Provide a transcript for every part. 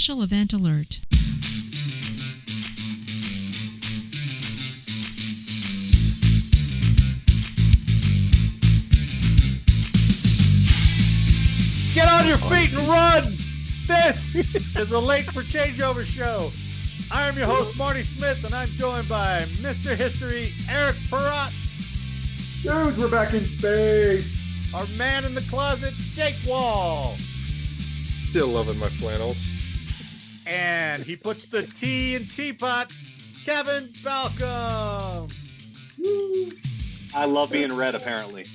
special event alert. Get on your feet and run! This is a Late for Changeover show. I'm your host, Marty Smith, and I'm joined by Mr. History, Eric Perrott. Dudes, we're back in space. Our man in the closet, Jake Wall. Still loving my flannels. And he puts the tea in teapot, Kevin Balcom. Woo. I love being red, apparently.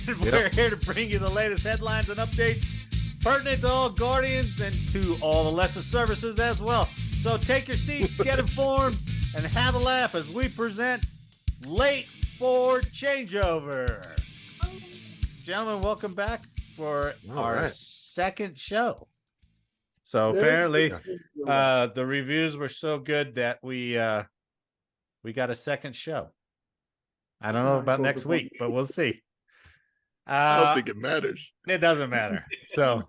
And we're here to bring you the latest headlines and updates pertinent to all Guardians and to all the lesser services as well. So take your seats, get informed, and have a laugh as we present Late for Changeover. Gentlemen, welcome back for our second show. So apparently the reviews were so good that we got a second show. I don't know about next week, but we'll see. I don't think it matters. It doesn't matter. So,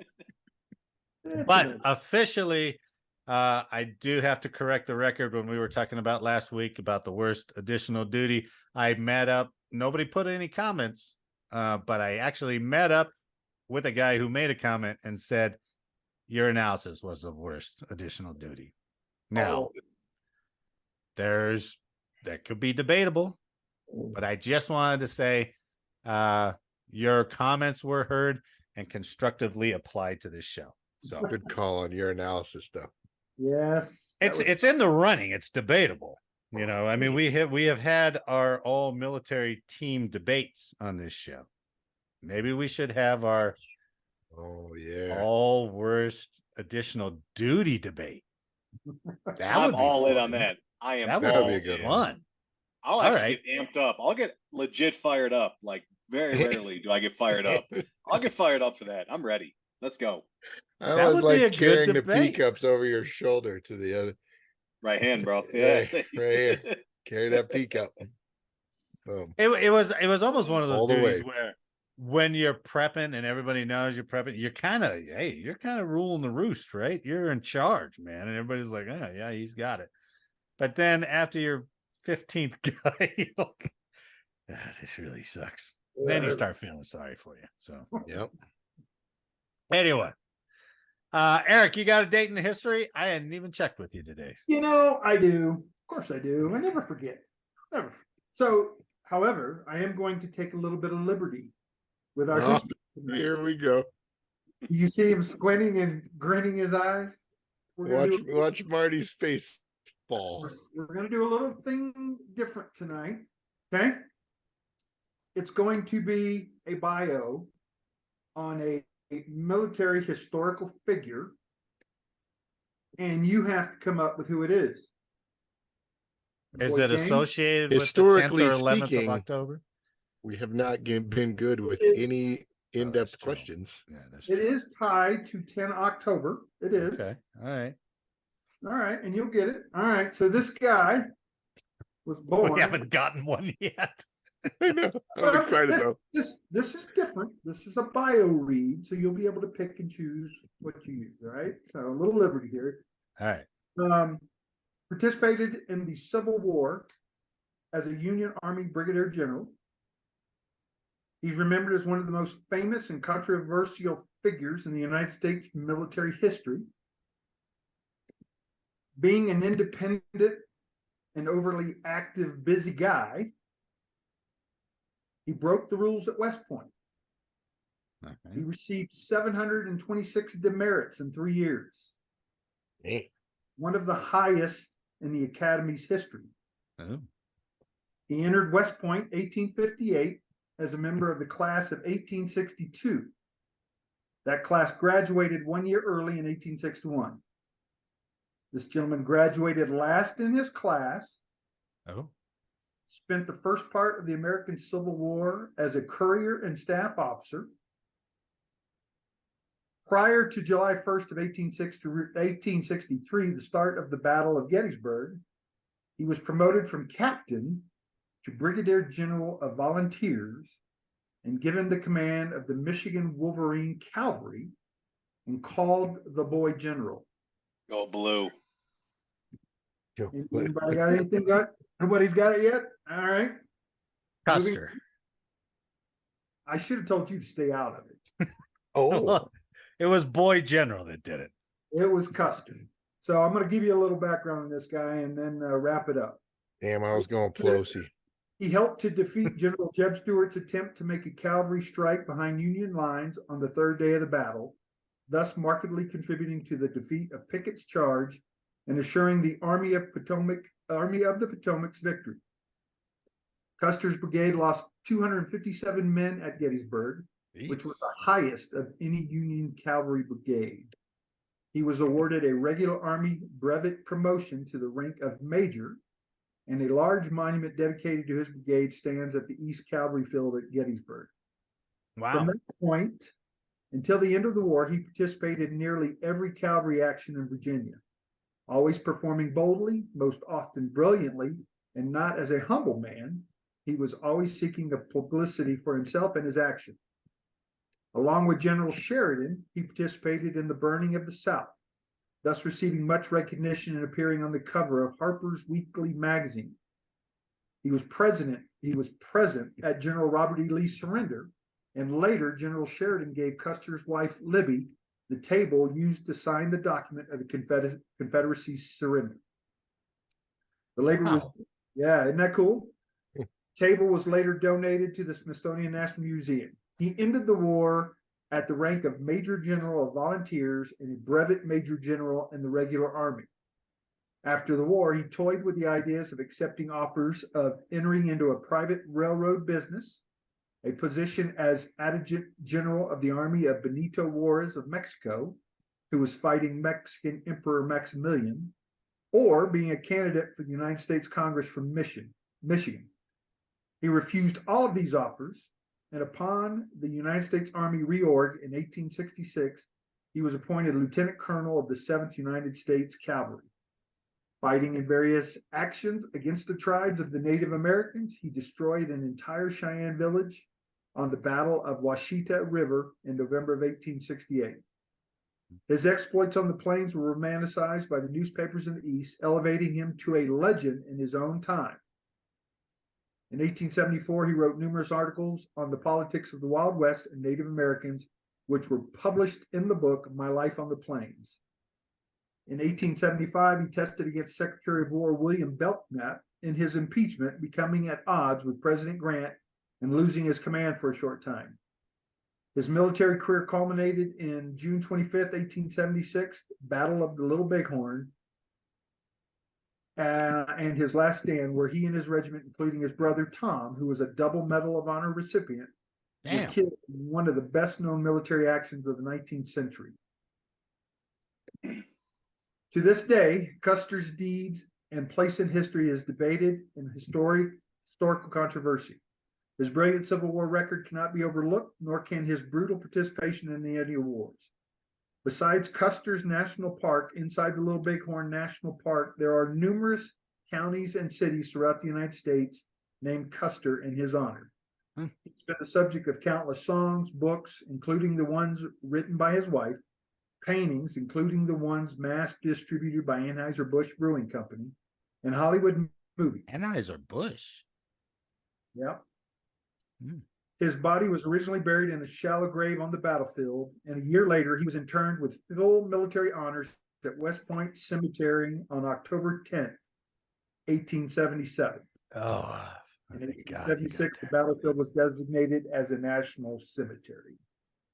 but officially, I do have to correct the record when we were talking about last week about the worst additional duty. I met up. Nobody put any comments, but I actually met up with a guy who made a comment and said, your analysis was the worst additional duty. Now, that could be debatable, but I just wanted to say, your comments were heard and constructively applied to this show. So good call on your analysis, though. Yes, it's in the running. It's debatable. You know, I mean, we have had our all military team debates on this show. Maybe we should have our all worst additional duty debate. I'm all in on that. I am. That would be a good fun. I'll actually get amped up. I'll get legit fired up. Like, very rarely do I get fired up. I'll get fired up for that. I'm ready. Let's go. I was like carrying the peacups over your shoulder to the other. Right hand, bro. Yeah. Right here. Carry that peacup. It was almost one of those duties where when you're prepping and everybody knows you're prepping, you're kind of ruling the roost, right? You're in charge, man. And everybody's like, oh yeah, he's got it. But then after your 15th guy, you're like, this really sucks. Then you start feeling sorry for you. So, yep. Anyway, Eric, you got a date in the history? I hadn't even checked with you today. You know, I do. Of course I do. I never forget. Never. So, however, I am going to take a little bit of liberty with our history. Here we go. Do you see him squinting and grinning his eyes? Watch Marty's face fall. We're going to do a little thing different tonight. Okay? It's going to be a bio on a military historical figure, and you have to come up with who it is. Is it associated historically with the 10th or 11th speaking, of October? We have not been good with any in-depth questions. Yeah, that's It true. is tied to 10 October. It is. Okay. All right. All right, and you'll get it. All right, so this guy was born. We haven't gotten one yet. I know. I'm excited though. This is different. This is a bio read, so you'll be able to pick and choose what you use. All right, so a little liberty here. All right. Participated in the Civil War as a Union Army Brigadier General. He's remembered as one of the most famous and controversial figures in the United States military history. Being an independent and overly active, busy guy, he broke the rules at West Point. Okay. He received 726 demerits in 3 years. Hey. One of the highest in the Academy's history. Oh. He entered West Point 1858 as a member of the class of 1862. That class graduated 1 year early in 1861. This gentleman graduated last in his class. Oh. Spent the first part of the American Civil War as a courier and staff officer. Prior to July 1st of 1863, the start of the Battle of Gettysburg, he was promoted from captain to Brigadier General of Volunteers and given the command of the Michigan Wolverine Cavalry and called the boy general. Go blue. Anybody got anything? Nobody's got it yet? All right. Custer. I should have told you to stay out of it. Oh, It was Boy General that did it. It was Custer. So I'm going to give you a little background on this guy and then wrap it up. damn! I was going Pelosi. He helped to defeat General Jeb Stuart's attempt to make a cavalry strike behind Union lines on the third day of the battle, thus markedly contributing to the defeat of Pickett's charge and assuring the Army of the Potomac's victory. Custer's brigade lost 257 men at Gettysburg, which was the highest of any Union cavalry brigade. He was awarded a regular Army brevet promotion to the rank of major, and a large monument dedicated to his brigade stands at the East Cavalry Field at Gettysburg. Wow. From that point until the end of the war, he participated in nearly every cavalry action in Virginia, always performing boldly, most often brilliantly, and not as a humble man. He was always seeking the publicity for himself and his action. Along with General Sheridan, he participated in the burning of the South, thus receiving much recognition and appearing on the cover of Harper's Weekly magazine. He was present at General Robert E. Lee's surrender, and later General Sheridan gave Custer's wife, Libby, the table used to sign the document of the Confederacy's surrender. The labor was, yeah, isn't that cool? Table was later donated to the Smithsonian National Museum. He ended the war at the rank of Major General of Volunteers and a brevet Major General in the regular Army. After the war, he toyed with the ideas of accepting offers of entering into a private railroad business, a position as Adjutant General of the Army of Benito Juarez of Mexico, who was fighting Mexican Emperor Maximilian, or being a candidate for the United States Congress from Michigan. He refused all of these offers, and upon the United States Army reorg in 1866, he was appointed Lieutenant Colonel of the 7th United States Cavalry. Fighting in various actions against the tribes of the Native Americans, he destroyed an entire Cheyenne village on the Battle of Washita River in November of 1868. His exploits on the plains were romanticized by the newspapers in the East, elevating him to a legend in his own time. In 1874, he wrote numerous articles on the politics of the Wild West and Native Americans, which were published in the book My Life on the Plains. In 1875, he tested against Secretary of War William Belknap in his impeachment, becoming at odds with President Grant and losing his command for a short time. His military career culminated in June 25th, 1876, Battle of the Little Bighorn, and his last stand, where he and his regiment, including his brother Tom, who was a double Medal of Honor recipient, were killed in one of the best-known military actions of the 19th century. To this day, Custer's deeds and place in history is debated in historical controversy. His brilliant Civil War record cannot be overlooked, nor can his brutal participation in the Indian Wars. Besides Custer's National Park, inside the Little Bighorn National Park, there are numerous counties and cities throughout the United States named Custer in his honor. He's been the subject of countless songs, books, including the ones written by his wife, paintings, including the ones mass distributed by Anheuser-Busch Brewing Company, and Hollywood movies. Anheuser-Busch? Yep. His body was originally buried in a shallow grave on the battlefield, and a year later, he was interred with full military honors at West Point Cemetery on October 10th, 1877. Oh, in 1876, the battlefield was designated as a national cemetery.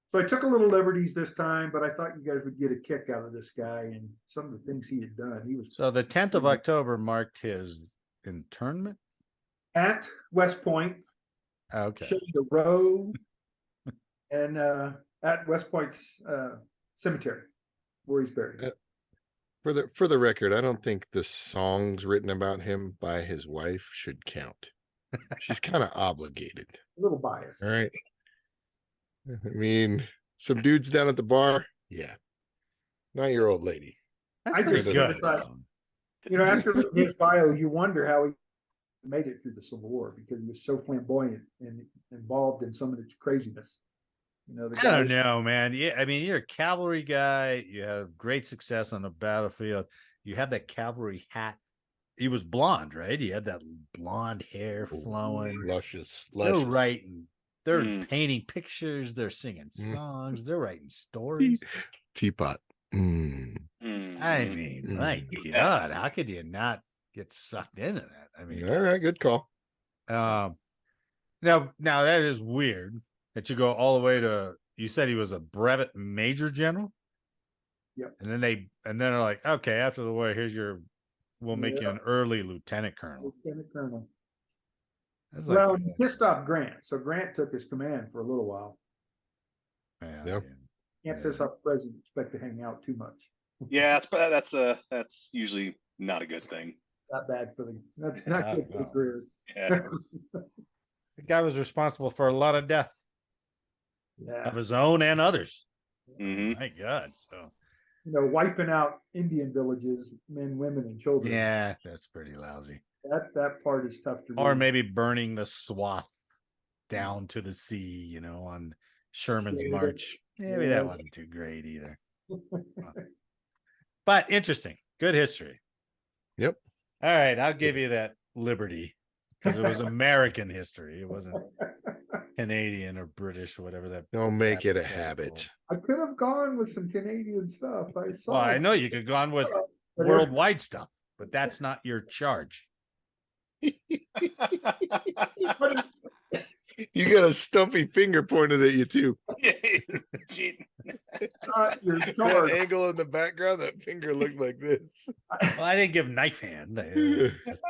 So I took a little liberties this time, but I thought you guys would get a kick out of this guy and some of the things he had done. He was so the 10th of October marked his internment at West Point. Okay. Showed the road and at West Point's cemetery where he's buried. For the record, I don't think the songs written about him by his wife should count. She's kind of obligated. A little biased. All right. I mean, some dudes down at the bar. Yeah. Not your old lady. That's I pretty just good. thought, after reading his bio, you wonder how he made it through the Civil War because he was so flamboyant and involved in some of its craziness. You know, the I guy. don't know, man. Yeah, I mean, you're a cavalry guy. You have great success on the battlefield. You have that cavalry hat. He was blonde, right? He had that blonde hair flowing. Luscious, They're luscious. writing, they're Mm. painting pictures, they're singing Mm. songs, they're writing stories. Teapot. Mm. I mean, my God, how could you not get sucked into that? I mean, All right, good call. now that is weird that you go all the way to. You said he was a brevet major general. Yep. And then they're like, okay, after the war, we'll make you Yeah. an early lieutenant colonel. Lieutenant Colonel. That's Well, like, he pissed off Grant, so Grant took his command for a little while. yeah. Can't piss off the president. Expect to hang out too much. Yeah, that's usually not a good thing. Not bad for the. That's not good for the career. Yeah. The guy was responsible for a lot of death Yeah. of his own and others. Mhm. My God. So You know, wiping out Indian villages, men, women, and children. yeah, that's pretty lousy. That part is tough to Or read. maybe burning the swath down to the sea, you know, on Sherman's Yeah. march. Maybe Yeah. that wasn't too great either. But interesting. Good history. Yep. All right, I'll give you that liberty because it was American history. It wasn't Canadian or British or whatever that. Don't make it a that was habit. I could have gone with some Canadian stuff. I saw. Well, I know you could go on with but worldwide stuff, but that's not your charge. You got a stumpy finger pointed at you too. Gee. not your That charge. angle in the background, that finger looked like this. Well, I didn't give knife hand. Just,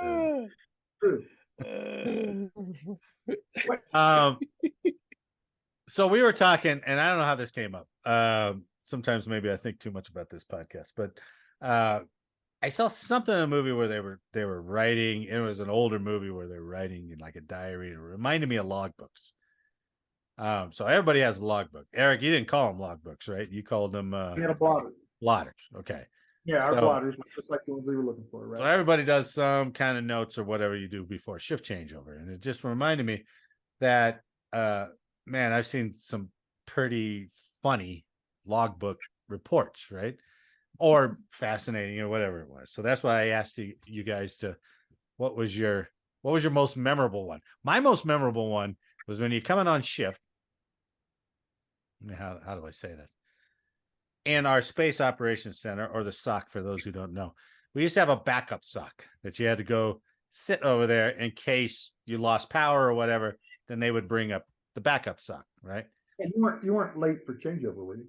so we were talking, and I don't know how this came up. Sometimes maybe I think too much about this podcast, but I saw something in a movie where they were writing. It was an older movie where they're writing in like a diary. It reminded me of logbooks. So everybody has a logbook. Eric, you didn't call them logbooks, right? You called them We had a blotter. blotters. Okay. Yeah, our So- blotters were just like the ones we were looking for, So right? everybody does some kind of notes or whatever you do before shift changeover. And it just reminded me that man, I've seen some pretty funny logbook reports, right? Or fascinating or whatever it was. So that's why I asked you guys to what was your most memorable one? My most memorable one was when you're coming on shift. How do I say this? In our Space Operations Center, or the SOC for those who don't know, we used to have a backup SOC that you had to go sit over there in case you lost power or whatever. Then they would bring up the backup SOC, right? And you weren't late for changeover, were you?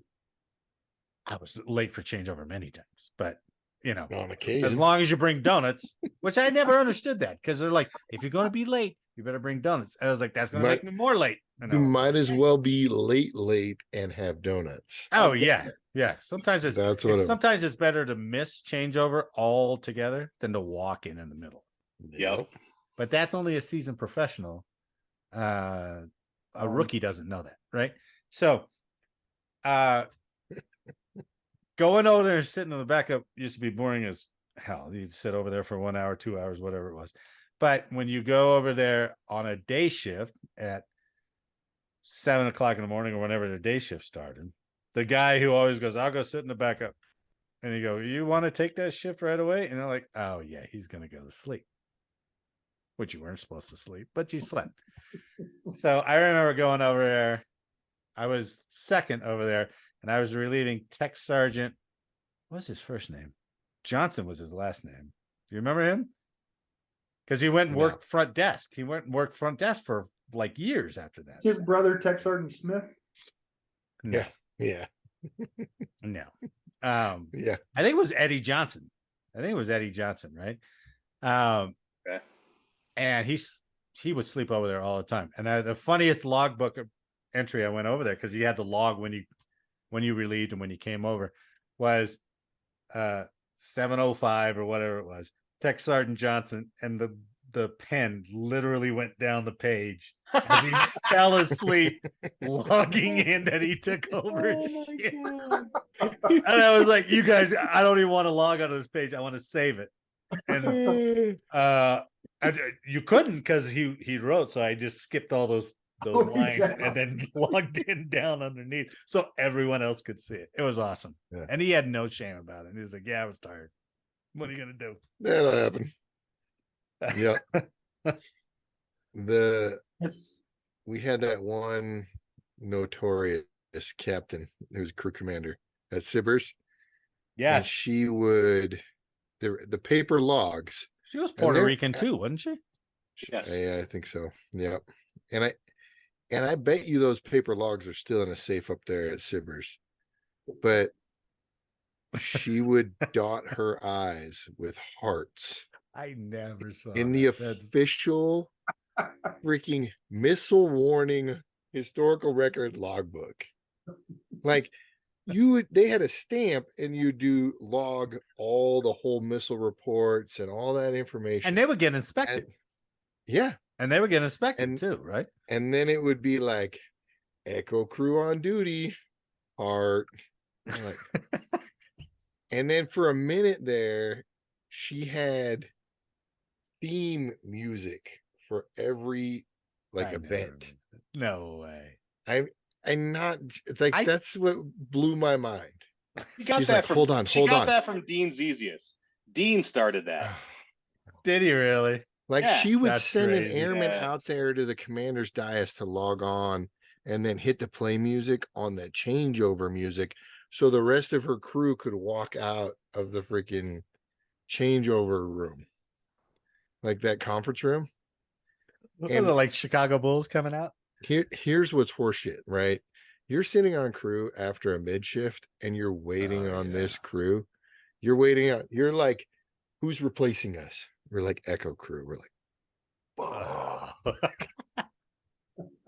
I was late for changeover many times, but you know, On occasion. as long as you bring donuts, which I never understood that because they're like, if you're going to be late, you better bring donuts. And I was like, that's going to make me more late. And You I'm like, might as well be late and have donuts. oh yeah. Sometimes That's it's better to miss changeover altogether than to walk in the middle. Yep. But that's only a seasoned professional. A rookie doesn't know that, right? So, going over there and sitting in the backup used to be boring as hell. You'd sit over there for 1 hour, 2 hours, whatever it was. But when you go over there on a day shift at 7 o'clock in the morning or whenever the day shift started, the guy who always goes, I'll go sit in the backup. And you go, you want to take that shift right away? And they're like, oh, yeah, he's going to go to sleep. Which you weren't supposed to sleep, but you slept. So I remember going over there. I was second over there, and I was relieving Tech Sergeant. What's his first name? Johnson was his last name. Do you remember him? Because he went and worked front desk. He went and worked front desk for like years after that. His brother, Tech Sergeant Smith. No, Yeah. no. Yeah. I think it was Eddie Johnson. Right? Okay. And he would sleep over there all the time. And the funniest logbook entry I went over there because he had the log when you relieved and when you came over was 7:05 or whatever it was. Tech Sergeant Johnson, and the pen literally went down the page as he fell asleep, logging in that he took over. And I was like, you guys, I don't even want to log onto this page. I want to save it. And you couldn't because he wrote, so I just skipped all those those Oh, lines yeah. and then logged in down underneath so everyone else could see it. It was awesome. Yeah. And he had no shame about it. He was like, yeah, I was tired. What are you going to do? That'll happen. Yeah. Yes. We had that one notorious captain who was crew commander at Sibbers, and Yes. she would the paper logs. She was and Puerto they're- Rican too, wasn't she? Yes. Yeah, I think so. Yeah, and I bet you those paper logs are still in a safe up there at Sibbers, but she would dot her eyes with hearts I never saw in the official freaking missile warning historical record logbook. Like they had a stamp and you do log all the whole missile reports and all that information. And they would get inspected. Yeah. And they would get inspected And- too, right? And then it would be like Echo crew on duty, heart. Like, and then for a minute there, she had theme music for every I never event. believed it. No way. And not like that's what blew my mind. She got She's that like, from hold on. that from Dean Zezius. Dean started that. Did he really? Like Yeah, she would that's send an crazy. airman Yeah. out there to the commander's dais to log on and then hit the play music on the changeover music so the rest of her crew could walk out of the freaking changeover room. Like that conference room. Was And- it like Chicago Bulls coming out? Here's what's horseshit, right? You're sitting on crew after a mid shift and you're waiting Oh, on yeah. this crew. You're like, who's replacing us? We're like Echo crew. We're like, oh,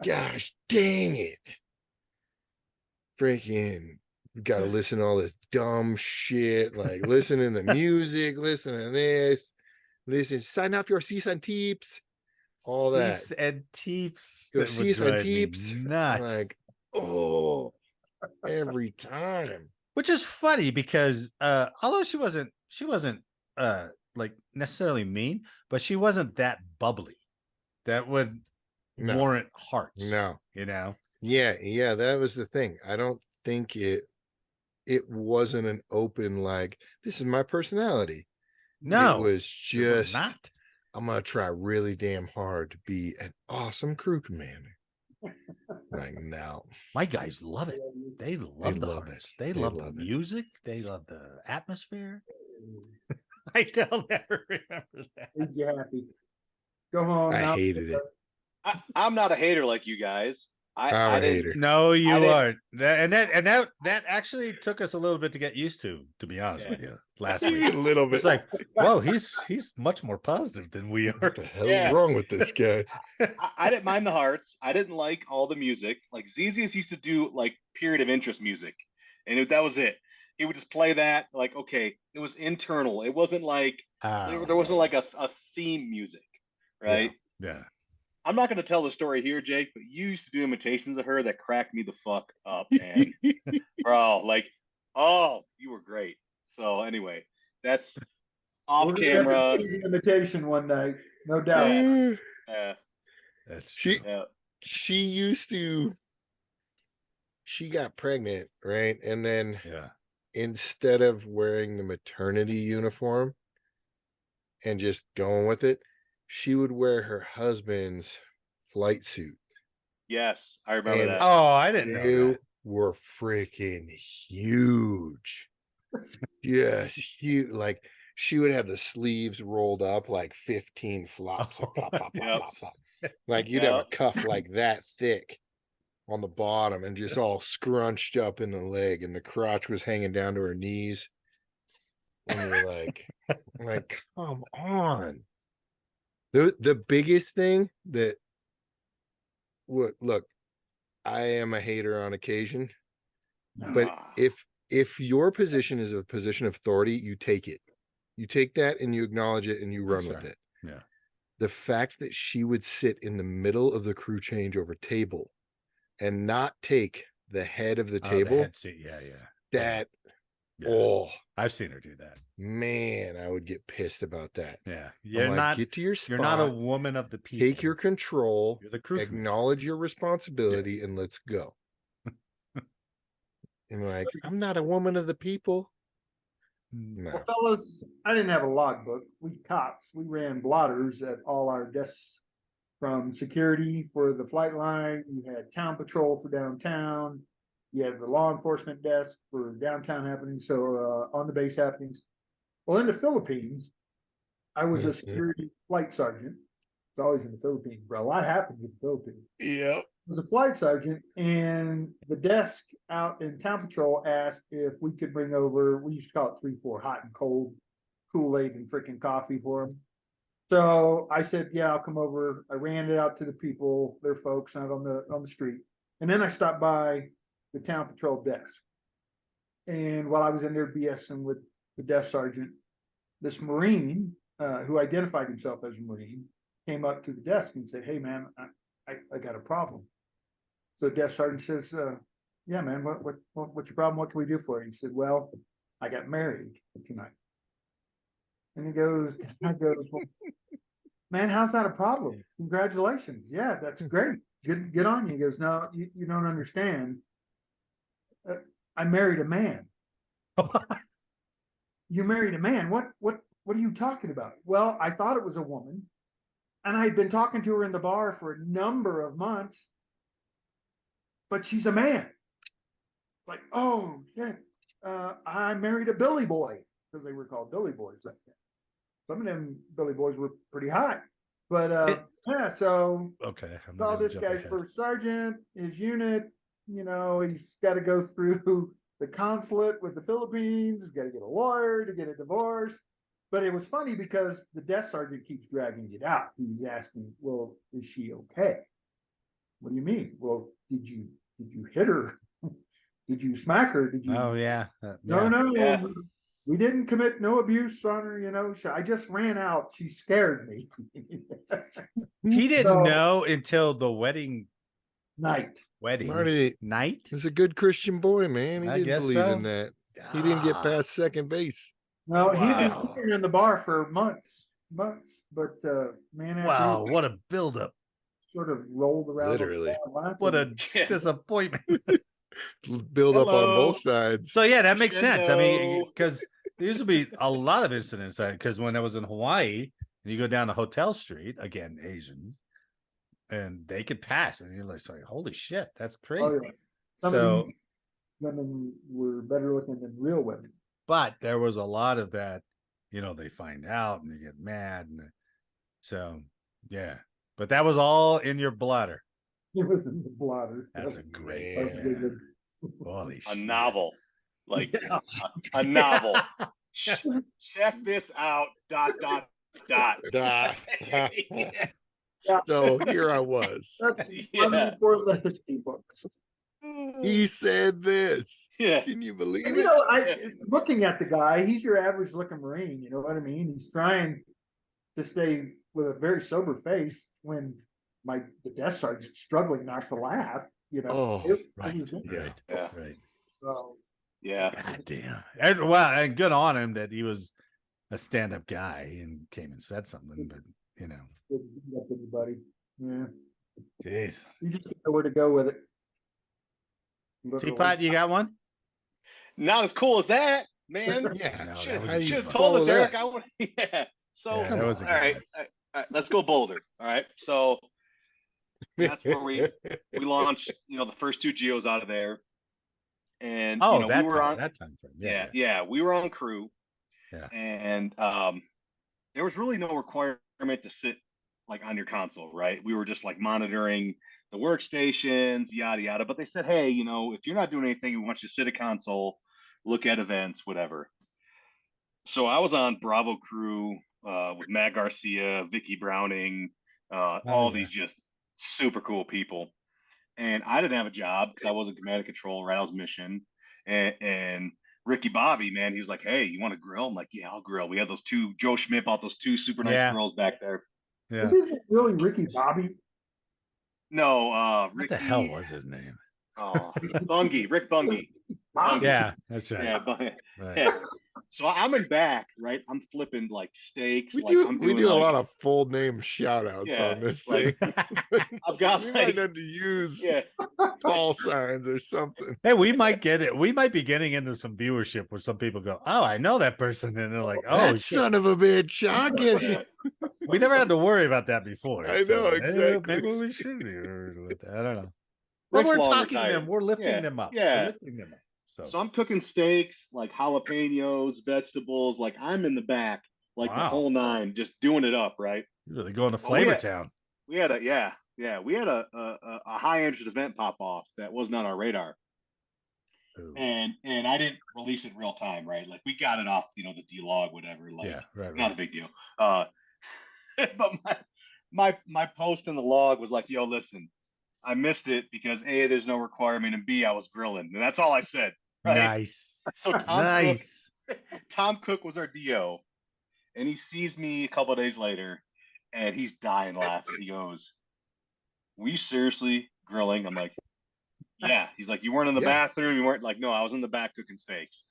gosh dang it. Freaking got to listen to all this dumb shit, like listening to music, listening to this, sign off your season tips, all that. Seeps and teeps. Your That would season drive me tips. nuts. Like, oh, every time. Which is funny because although she wasn't like necessarily mean, but she wasn't that bubbly that would No. warrant hearts. No. You know? Yeah, that was the thing. I don't think it wasn't an open like this is my personality. No, it was it was just not. I'm gonna try really damn hard to be an awesome crew commander. Like no, My guys love it. They love the love hearts. it. They They love the love it. music. They love the atmosphere. I don't ever remember that. Make you happy. Go home. I now. hated it. I'm not a hater like you guys. I'm I a didn't. hater. No, you didn't- aren't. That actually took us a little bit to get used to be honest with you. Last A week. little bit. It's like, whoa, he's much more positive than we are. What the hell's Yeah. wrong with this guy? I didn't mind the hearts. I didn't like all the music. Like Zezius used to do like period of interest music, and that was it. He would just play that. Like, okay, it was internal. It wasn't like there wasn't like a theme music, right? Yeah. I'm not going to tell the story here, Jake, but you used to do imitations of her that cracked me the fuck up, man. Bro, like, oh, you were great. So anyway, that's off We're gonna have camera. to see the imitation one night, no doubt. Yeah, That's She- true. yeah. She got pregnant, right? And then Yeah. instead of wearing the maternity uniform and just going with it, she would wear her husband's flight suit. Yes, I remember And- that. Oh, I didn't know They that. were freaking huge. Yes, huge. Like she would have the sleeves rolled up like 15 flops. Like, plop, plop, plop, Yep. plop, plop. Like you'd have a Yep. cuff like that thick on the bottom and just all scrunched up in the leg, and the crotch was hanging down to her knees. And you're like, come on. The biggest thing that look, I am a hater on occasion, but Ah, if your position is a position of authority, you take it. You take that and you acknowledge it and you run with Sure. it. Yeah. The fact that she would sit in the middle of the crew changeover table and not take the head of the Oh, table, head seat. Yeah. that Yeah. Oh I've seen her do that. man, I would get pissed about that. Yeah. I'm You're like, not get to your spot. you're not a woman of the people. Take your control. You're the crew commander. Acknowledge your responsibility, and let's go. And like, I'm not a woman of the people. No. Well, fellas, I didn't have a logbook. We cops, we ran blotters at all our desks, from security for the flight line. You had town patrol for downtown. You had the law enforcement desk for downtown happenings. So on the base happenings. Well, in the Philippines, I was a security flight sergeant. It's always in the Philippines, bro. A lot happens in the Philippines. Yep. I was a flight sergeant, and the desk out in town patrol asked if we could bring over, we used to call it 3-4 hot and cold Kool-Aid and freaking coffee for them. So I said, yeah, I'll come over. I ran it out to the people, their folks out on the street. And then I stopped by the town patrol desk. And while I was in there BSing with the desk sergeant, this Marine, who identified himself as a Marine, came up to the desk and said, hey man, I got a problem. So desk sergeant says, yeah, man, what's your problem? What can we do for you? He said, well, I got married tonight. And he goes, well, man, how's that a problem? Congratulations. Yeah, that's great. Good on you. He goes, no, you don't understand. I married a man. You married a man. What are you talking about? Well, I thought it was a woman, and I had been talking to her in the bar for a number of months, but she's a man. Like, oh shit, I married a Billy boy, because they were called Billy boys like that. Some of them Billy boys were pretty hot, but yeah. So okay, saw this guy's first sergeant, his unit. You know, he's got to go through the consulate with the Philippines. He's got to get a lawyer to get a divorce. But it was funny because the desk sergeant keeps dragging it out. He's asking, well, is she okay? What do you mean? Well, did you hit her? Did you smack her? Did you? Oh yeah. No, Yeah. we didn't commit no abuse on her. You know, I just ran out. She scared me. He didn't So- know until the wedding Marty night. is a good Christian boy, man. He I didn't guess believe so. in that. He didn't get Ah. past second base. No, he'd been Wow. sitting in the bar for months. But man, after Wow, he what a buildup. sort of rolled around. Literally. What a Yeah. disappointment. Build up on Hello. both sides. So yeah, that makes sense. I mean, Hello. because there used to be a lot of incidents that, because when I was in Hawaii and you go down to Hotel Street, again, Asians, and they could pass, and you're like, sorry, holy shit, that's crazy. Oh, yeah. Some So, of these women were better looking than real women. but there was a lot of that, you know, they find out and they get mad. And so, yeah, but that was all in your bladder. It was in the blotter. That's a great, That's a good one. holy A shit. novel. Like Yeah. a novel. Check this out. ... Ah. Yeah. So here I was. That's Yeah. 104 legacy books. He said this. Yeah. Can you believe And, you it? know, looking at the guy, he's your average looking Marine. You know what I mean? He's trying to stay with a very sober face when the desk sergeant's struggling not to laugh. You know, Oh, Right, was different. right, Yeah. right. So Yeah. God damn. And, well, and good on him that he was a stand-up guy and came and said something, but you know, good to beat up everybody. Yeah, Jesus. you just know where to go with it. Literally. Teapot, you got one? Not as cool as that, man. Yeah. No, Should that was How do you have fun. told us, follow Eric. that? I would. Yeah. So Yeah, that was a all good right, one. all right, let's go Boulder. All right. So that's where we launched. You know, the first two geos out of there, and Oh, you know, that we were time, on. that time frame. Yeah, we were on crew. Yeah. And there was really no requirement to sit like on your console, right? We were just like monitoring the workstations, yada yada. But they said, hey, you know, if you're not doing anything, we want you to sit at console, look at events, whatever. So I was on Bravo crew with Matt Garcia, Vicky Browning, all yeah. these just super cool people. And I didn't have a job because I wasn't command and control, right? I was mission. And Ricky Bobby, man, he was like, hey, you want to grill? I'm like, yeah, I'll grill. We had those two, Joe Schmidt bought those two super nice Yeah. girls back there. Yeah. Is his name really Ricky Bobby? No, What Ricky. the hell was his name? Oh, Bungie, Rick Bungie. Yeah, that's right. Yeah, but Right. yeah. So I'm in back, right? I'm flipping like steaks. We Like do I'm we doing do a like, lot of full name shout outs yeah, on this like thing. I've got We like, might have to use yeah, call signs or something. Hey, we might get it. We might be getting into some viewership where some people go, "Oh, I know that person," and they're like, "Oh, That shit." son of a bitch, I'll get yeah, him. We never had to worry about that before. I So know, exactly. maybe we should be worried with that. I don't know. But Rick's we're long talking them. retired. We're lifting Yeah, them up. We're yeah. lifting them up. So So I'm cooking steaks, like jalapenos, vegetables. Like I'm in the back, like the wow, whole nine, just doing it up, right? you're really going to Well, we Flavor had Town. we had a we had a high interest event pop off that wasn't on our radar, Ooh. and I didn't release it real time, right? Like we got it off, the D log, whatever. Like Yeah, right, not a right. big deal. But my post in the log was like, "Yo, listen, I missed it because A, there's no requirement, and B, I was grilling," and that's all I said. Right. Nice, So nice. Tom Cook was our DO, and he sees me a couple of days later, and he's dying laughing. He goes, "Were you seriously grilling?" I'm like, "Yeah." He's like, "You weren't in the Yeah. bathroom? You weren't?" Like, "No, I was in the back cooking steaks."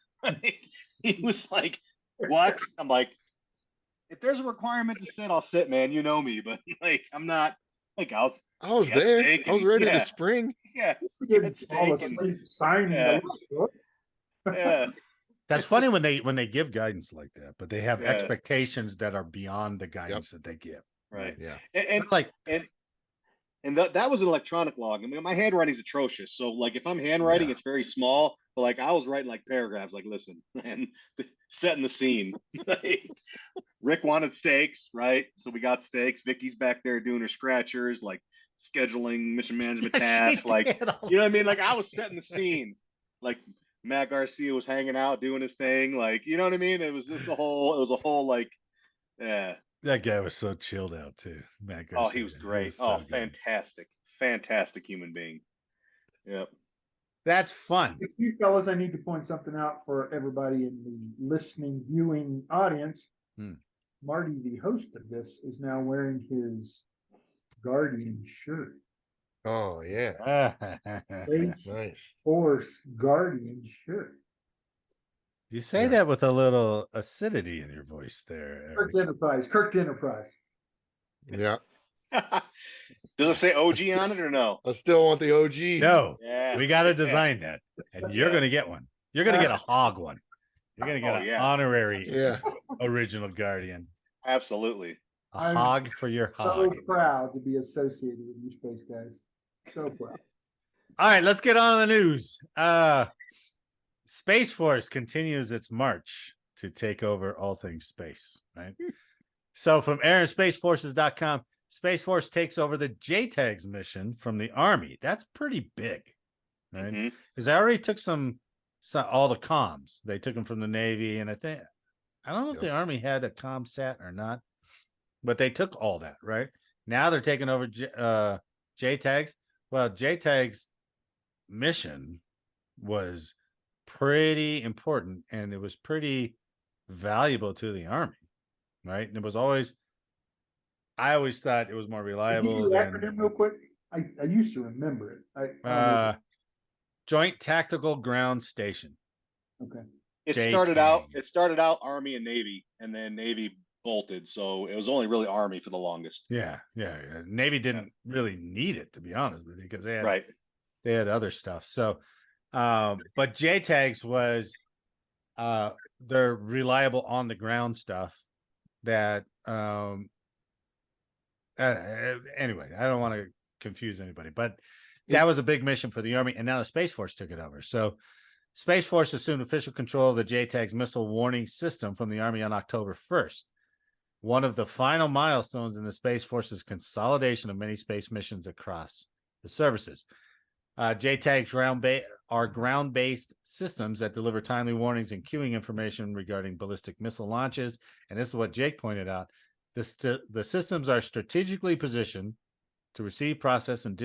He was like, "What?" I'm like, "If there's a requirement to sit, I'll sit, man. You know me, but like, I'm not like I was we had there. steak I was and ready to yeah, spring. yeah, We we had didn't fall steak and asleep signing the yeah, logbook. yeah, That's it's funny just when they give guidance like that, but they have yeah, expectations that are beyond the Yep. guidance that they give. right. Yeah. And Like, and and that was an electronic log. I mean, my handwriting's atrocious. So like if I'm handwriting, yeah. it's very small. But like I was writing like paragraphs, like, listen, man, setting the scene. Like, Rick wanted steaks, right? So we got steaks. Vicky's back there doing her scratchers, like scheduling mission management tasks. Like, did all you know what I mean? the Like I time. was setting the scene. Like Matt Garcia was hanging out doing his thing. Like, you know what I mean? It was just it was a whole like, yeah. That guy was so chilled out too, Matt Oh, Garcia. he was He great. was Oh, so good. fantastic. Fantastic human being. Yep. That's fun. If you fellas, I need to point something out for everybody in the listening, viewing audience. Hmm. Marty, the host of this, is now wearing his Guardian shirt. Oh yeah. Space Nice. Force Guardian shirt. You say Yeah. that with a little acidity in your voice there, Eric. Kirk Enterprise. Kirk Enterprise. Yeah. Does it say OG on it or no? I still want the OG. No, Yeah. we got to design that, and you're Yeah. going to get one. You're going to get a hog one. You're going to get Oh, an yeah. honorary Yeah. original Guardian. Absolutely. A I'm hog for your So hog. proud to be associated with you space guys. So proud. All right, let's get on to the news. Space Force continues its march to take over all things space, right? So from airspaceforces.com, Space Force takes over the JTAGS mission from the Army. That's pretty big, right? Mhm. Because I already took all the comms. They took them from the Navy, and I don't know if Yep. the Army had a ComSat or not, but they took all that, right? Now they're taking over JTAGS. Well, JTAGS mission was pretty important, and it was pretty valuable to the Army, right? And I always thought it was more Can you reliable do the than acronym real quick? I used to remember it. I don't know. Joint Tactical Ground Station. Okay. It JTAG. started out Army and Navy, and then Navy bolted, so it was only really Army for the longest. Yeah. Navy didn't really need it, to be honest with you, because Right. they had other stuff. So, but JTAGS was their reliable on the ground stuff that anyway, I don't want to confuse anybody, but that was a big mission for the Army, and now the Space Force took it over. So Space Force assumed official control of the JTAGS missile warning system from the Army on October 1st. One of the final milestones in the Space Force's consolidation of many space missions across the services. JTAGs are ground-based systems that deliver timely warnings and queuing information regarding ballistic missile launches. And this is what Jake pointed out. The systems are strategically positioned to receive, process, and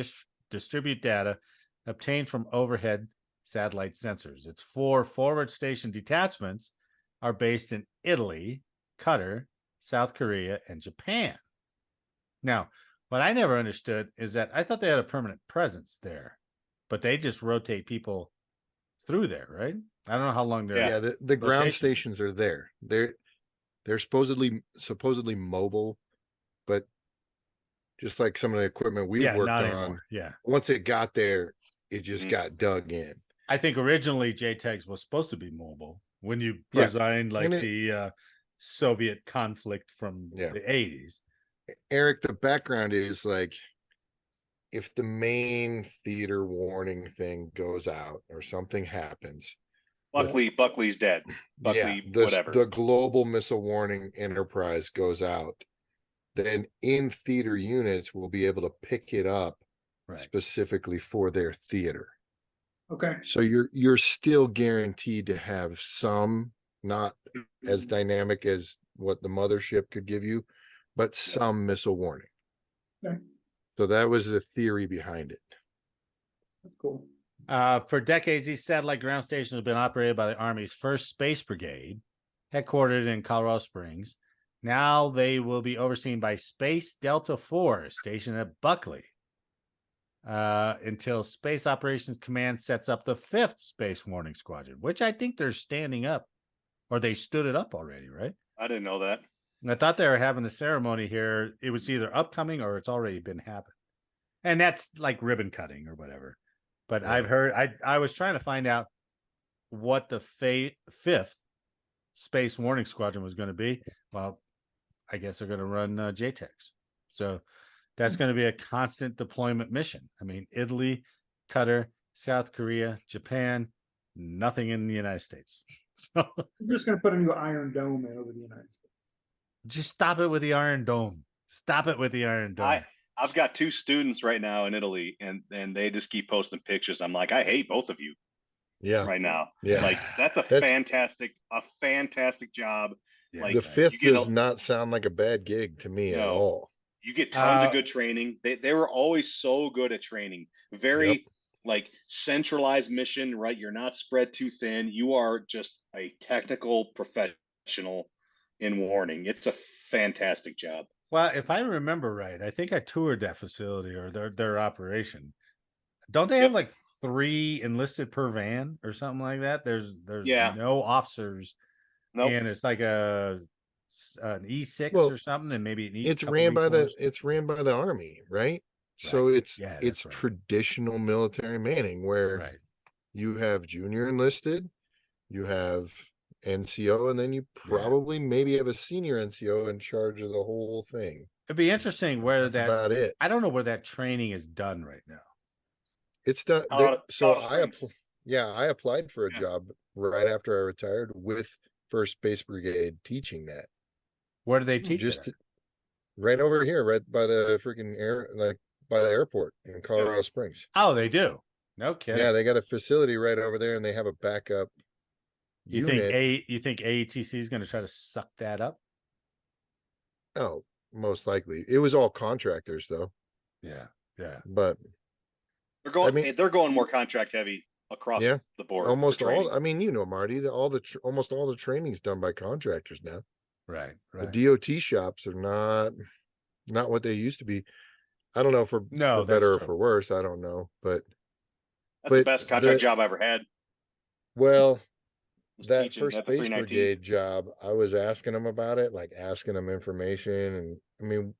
distribute data obtained from overhead satellite sensors. Its 4 forward station detachments are based in Italy, Qatar, South Korea, and Japan. Now, what I never understood is that I thought they had a permanent presence there, but they just rotate people through there, right? I don't know how long they're. Yeah, the ground rotation. stations are there. They're supposedly mobile, but just like some of the equipment we've Yeah, worked not on, anymore. Yeah. once it got there, it just Mhm. got dug in. I think originally JTAGS was supposed to be mobile when you Yeah. designed like And it- the Soviet conflict from Yeah. the 80s. Eric, the background is like if the main theater warning thing goes out or something happens, Buckley's dead. Buckley, whatever. the global missile warning enterprise goes out, then in theater units will be able to pick it up Right. specifically for their theater. Okay. So you're still guaranteed to have some, not as dynamic as what the mothership could give you, but some missile warning. Okay. So that was the theory behind it. That's cool. For decades, these satellite ground stations have been operated by the Army's 1st Space Brigade, headquartered in Colorado Springs. Now they will be overseen by Space Delta 4, stationed at Buckley, until Space Operations Command sets up the 5th Space Warning Squadron, which I think they're standing up, or they stood it up already, right? I didn't know that. I thought they were having a ceremony here. It was either upcoming or it's already been happening. And that's like ribbon cutting or whatever. But Yeah. I've heard, I was trying to find out what the 5th Space Warning Squadron was going to be. Well, I guess they're going to run JTAGS. So that's going to be a constant deployment mission. I mean, Italy, Qatar, South Korea, Japan, nothing in the United States. So I'm just going to put a new Iron Dome in over the United States. just stop it with the Iron Dome. Stop it with the Iron Dome. I've got 2 students right now in Italy, and they just keep posting pictures. I'm like, I hate both of you right now. Yeah. Like that's fantastic job. Yeah, Like The 5th you get does not sound like a bad gig to me at No. all. You get tons of good training. They were always so good at training. Very like centralized mission, right? You're not spread too thin. You are just a technical professional in warning. It's a fantastic job. Well, if I remember right, I think I toured that facility or their operation. Don't they have like 3 enlisted per van or something like that? There's no officers, and it's like an E6 or something, and maybe it's ran by the Army, right? So it's traditional military manning where you have junior enlisted, you have NCO, and then you probably maybe have a senior NCO in charge of the whole thing. It'd be interesting where That's about it. I don't know where that training is done right now. It's done. I applied for a job right after I retired with 1st Space Brigade teaching that. Where do they teach it? Right over here, right by the freaking by the airport in Colorado Springs. Oh, they do. No kidding. Yeah, they got a facility right over there, and they have a backup unit. You think AETC is going to try to suck that up? Oh, most likely. It was all contractors though. Yeah. But they're going more contract heavy across the board. Almost all. I mean, Marty, almost all the training's done by contractors now. Right. The DOT shops are not what they used to be. I don't know for better or for worse. I don't know, but that's the best contract job I ever had. Well, that 1st Space Brigade job, I was asking them about it, like asking them information, and I mean,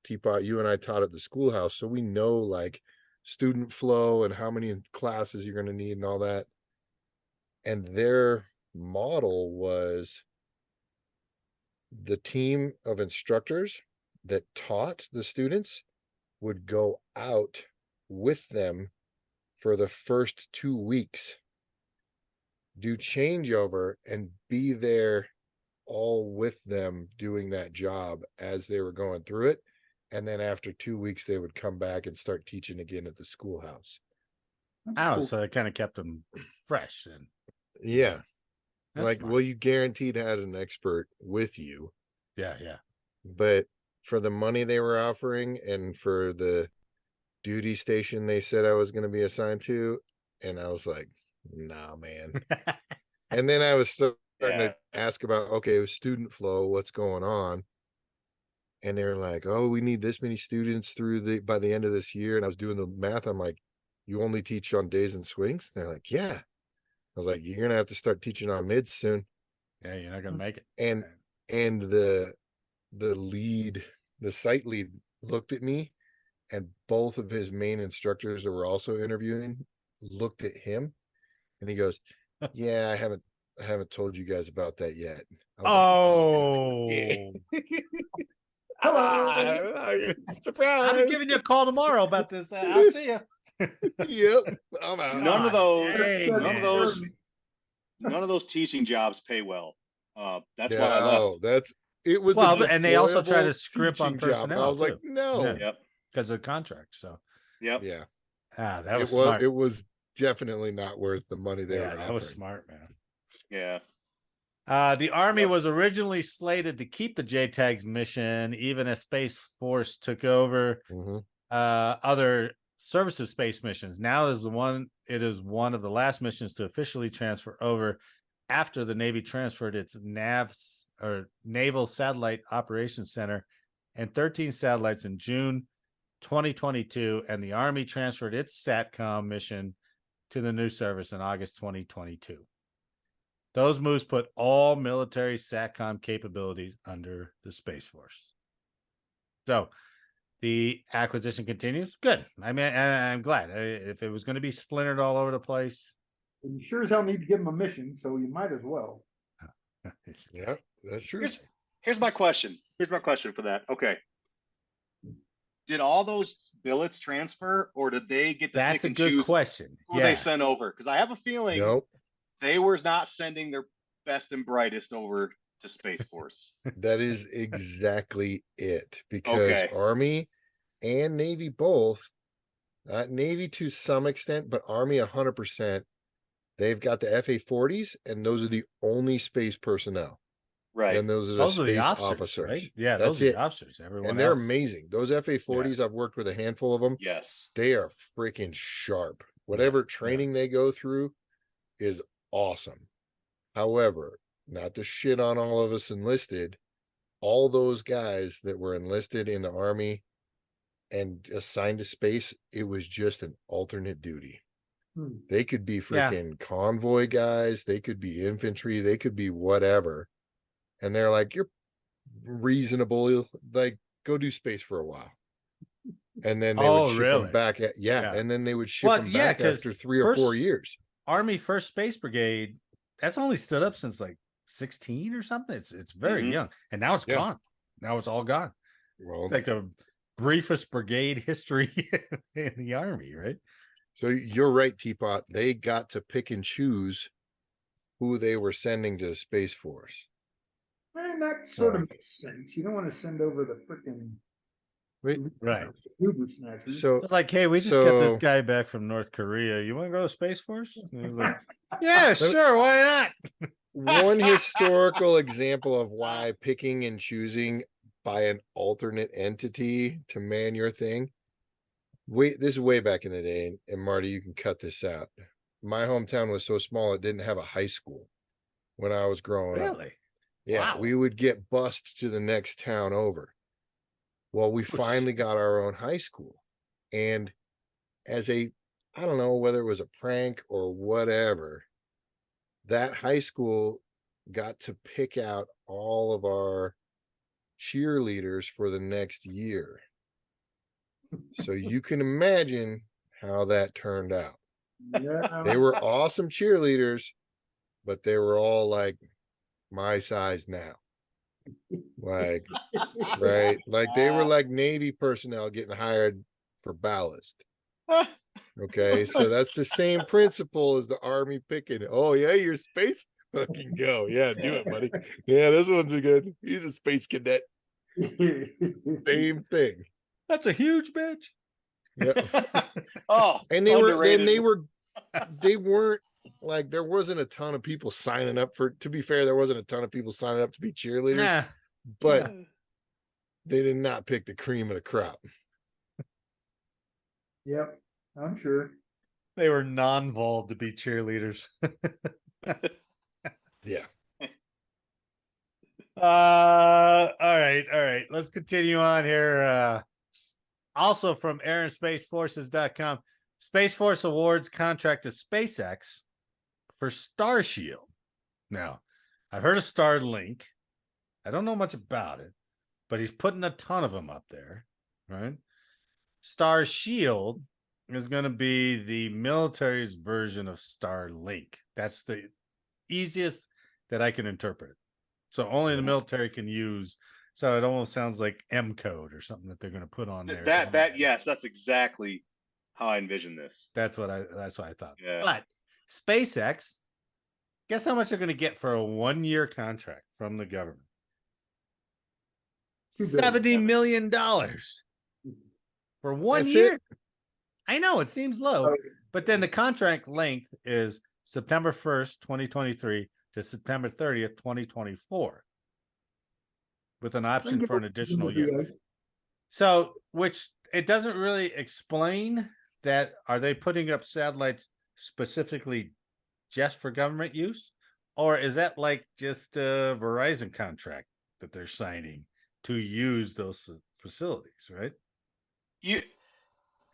Teapot, you and I taught at the schoolhouse, so we know like student flow and how many classes you're going to need and all that. And their model was the team of instructors that taught the students would go out with them for the first 2 weeks, do changeover, and be there all with them doing that job as they were going through it. And then after 2 weeks, they would come back and start teaching again at the schoolhouse. So it kind of kept them fresh. And yeah. That's well, you guaranteed had an expert with you. Yeah. But for the money they were offering and for the duty station they said I was going to be assigned to, and I was like, nah, man. And then I was starting to ask about, okay, student flow, what's going on? And they were like, oh, we need this many students by the end of this year. And I was doing the math. I'm like, you only teach on days and swings? And they're like, yeah. was like, you're gonna have to start teaching on mids soon. Yeah, you're not gonna make it. And the site lead looked at me, and both of his main instructors that were also interviewing looked at him, and he goes, yeah, I haven't told you guys about that yet. I was like, Hello. surprise. I'm giving you a call tomorrow about this. I'll see you. Yep, I'm out. None of those, dang, none man. of those, none of those teaching jobs pay well. That's why I No, left. it was Well, a and they also try to deployable script on teaching job, and I personnel was like, too. no. Yeah. Yep. Because of the contract. So Yep. Yeah, that was smart. it was definitely not worth the money they were Yeah, that offering. was smart, man. Yeah. The Army Yep. was originally slated to keep the JTAGS mission, even as Space Force took over Mhm. other services space missions. Now it is one of the last missions to officially transfer over after the Navy transferred its Naval Satellite Operations Center and 13 satellites in June 2022, and the Army transferred its SATCOM mission to the new service in August 2022. Those moves put all military SATCOM capabilities under the Space Force. So the acquisition continues. Good. I mean, I'm glad. If it was going to be splintered all over the place. You sure as hell need to give them a mission, so you might as well. Yeah, that's true. Here's my question. Here's my question for that. Okay. Did all those billets transfer, or did they get to That's pick a and good choose question. who they sent over? Because I have a feeling Nope, they were not sending their best and brightest over to Space Force. that is exactly it. Because Okay. Army and Navy both, Navy to some extent, but Army 100%. They've got the FA-40s, and those are the only space personnel. Right. And those are the Those are the space officers, officers. right? Yeah, That's those are it. the officers. Everyone And they're else. amazing. Those FA-40s, I've worked with a handful of them. Yes. They are freaking sharp. Whatever training they go through is awesome. However, not to shit on all of us enlisted, all those guys that were enlisted in the Army and assigned to space, it was just an alternate duty. They could be freaking convoy guys, they could be infantry, they could be whatever. And they're like, you're reasonable, like, go do space for a while. And then they would ship them back and then they would ship them back after 3 or 4 years. Army 1st Space Brigade, that's only stood up since like 16 or something. It's very young, and now it's gone. Now it's all gone. Well, it's like the briefest brigade history in the Army, right? So you're right, Teapot. They got to pick and choose who they were sending to the Space Force. And that sort of makes sense. You don't want to send over the freaking right Uber snatchers. So like, hey, we just got this guy back from North Korea. You want to go to Space Force? Like, yeah, sure, why not? One historical example of why picking and choosing by an alternate entity to man your thing. This is way back in the day, and Marty, you can cut this out. My hometown was so small it didn't have a high school when I was growing up. Really? Yeah, Wow. we would get bused to the next town over. Well, we finally got our own high school. And as I don't know whether it was a prank or whatever, that high school got to pick out all of our cheerleaders for the next year. So you can imagine how that turned out. Yeah. They were awesome cheerleaders, but they were all like my size now. Like, right? Like they were like Navy personnel getting hired for ballast. Okay, so that's the same principle as the Army picking. Oh yeah, you're space, fucking go. Yeah, do it, buddy. Yeah, this one's a good. He's a space cadet. Same thing. That's a huge bitch. Yeah. Oh, And they weren't like, there wasn't a ton of people signing up for, to be fair, there wasn't a ton of people signing up to be cheerleaders, but they did not pick the cream of the crop. Yep, I'm sure. They were non-vol to be cheerleaders. Yeah. All right. Let's continue on here. Also from AirAndSpaceForces.com, Space Force awards contract to SpaceX for Starshield. Now, I've heard of Starlink. I don't know much about it, but he's putting a ton of them up there, right? Starshield is going to be the military's version of Starlink. That's the easiest that I can interpret. So only the military can use. So it almost sounds like M code or something that they're going to put on there. Yes, that's exactly how I envision this. That's what I thought. Yeah. But SpaceX, guess how much they're going to get for a 1-year contract from the government? $70 million for 1 That's year. it? I know it seems low, but then the contract length is September 1st, 2023 to September 30th, 2024, with an option for an additional year. So, which it doesn't really explain that. Are they putting up satellites specifically just for government use? Or is that like just a Verizon contract that they're signing to use those facilities, right? It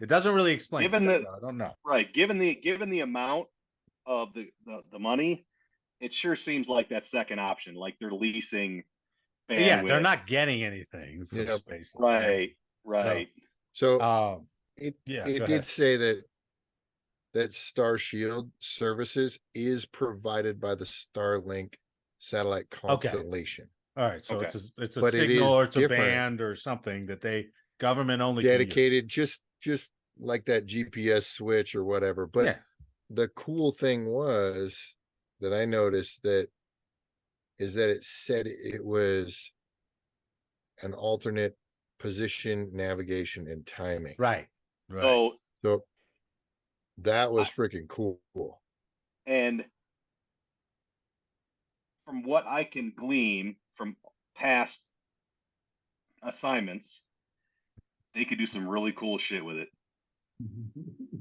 doesn't really explain. Given that, the, so I don't know. Right. Given the amount of the money, it sure seems like that second option, like they're leasing bandwidth. Yeah, they're not getting anything from space. Right. So it did say that Starshield services is provided by the Starlink satellite constellation. All right, so Okay. it's a But it signal is or it's a different. band or something that they government only can Dedicated, just like that GPS switch or whatever. But Yeah. the cool thing was that I noticed is that it said it was an alternate position, navigation, and timing. Right. So that was freaking cool. And from what I can glean from past assignments, they could do some really cool shit with it.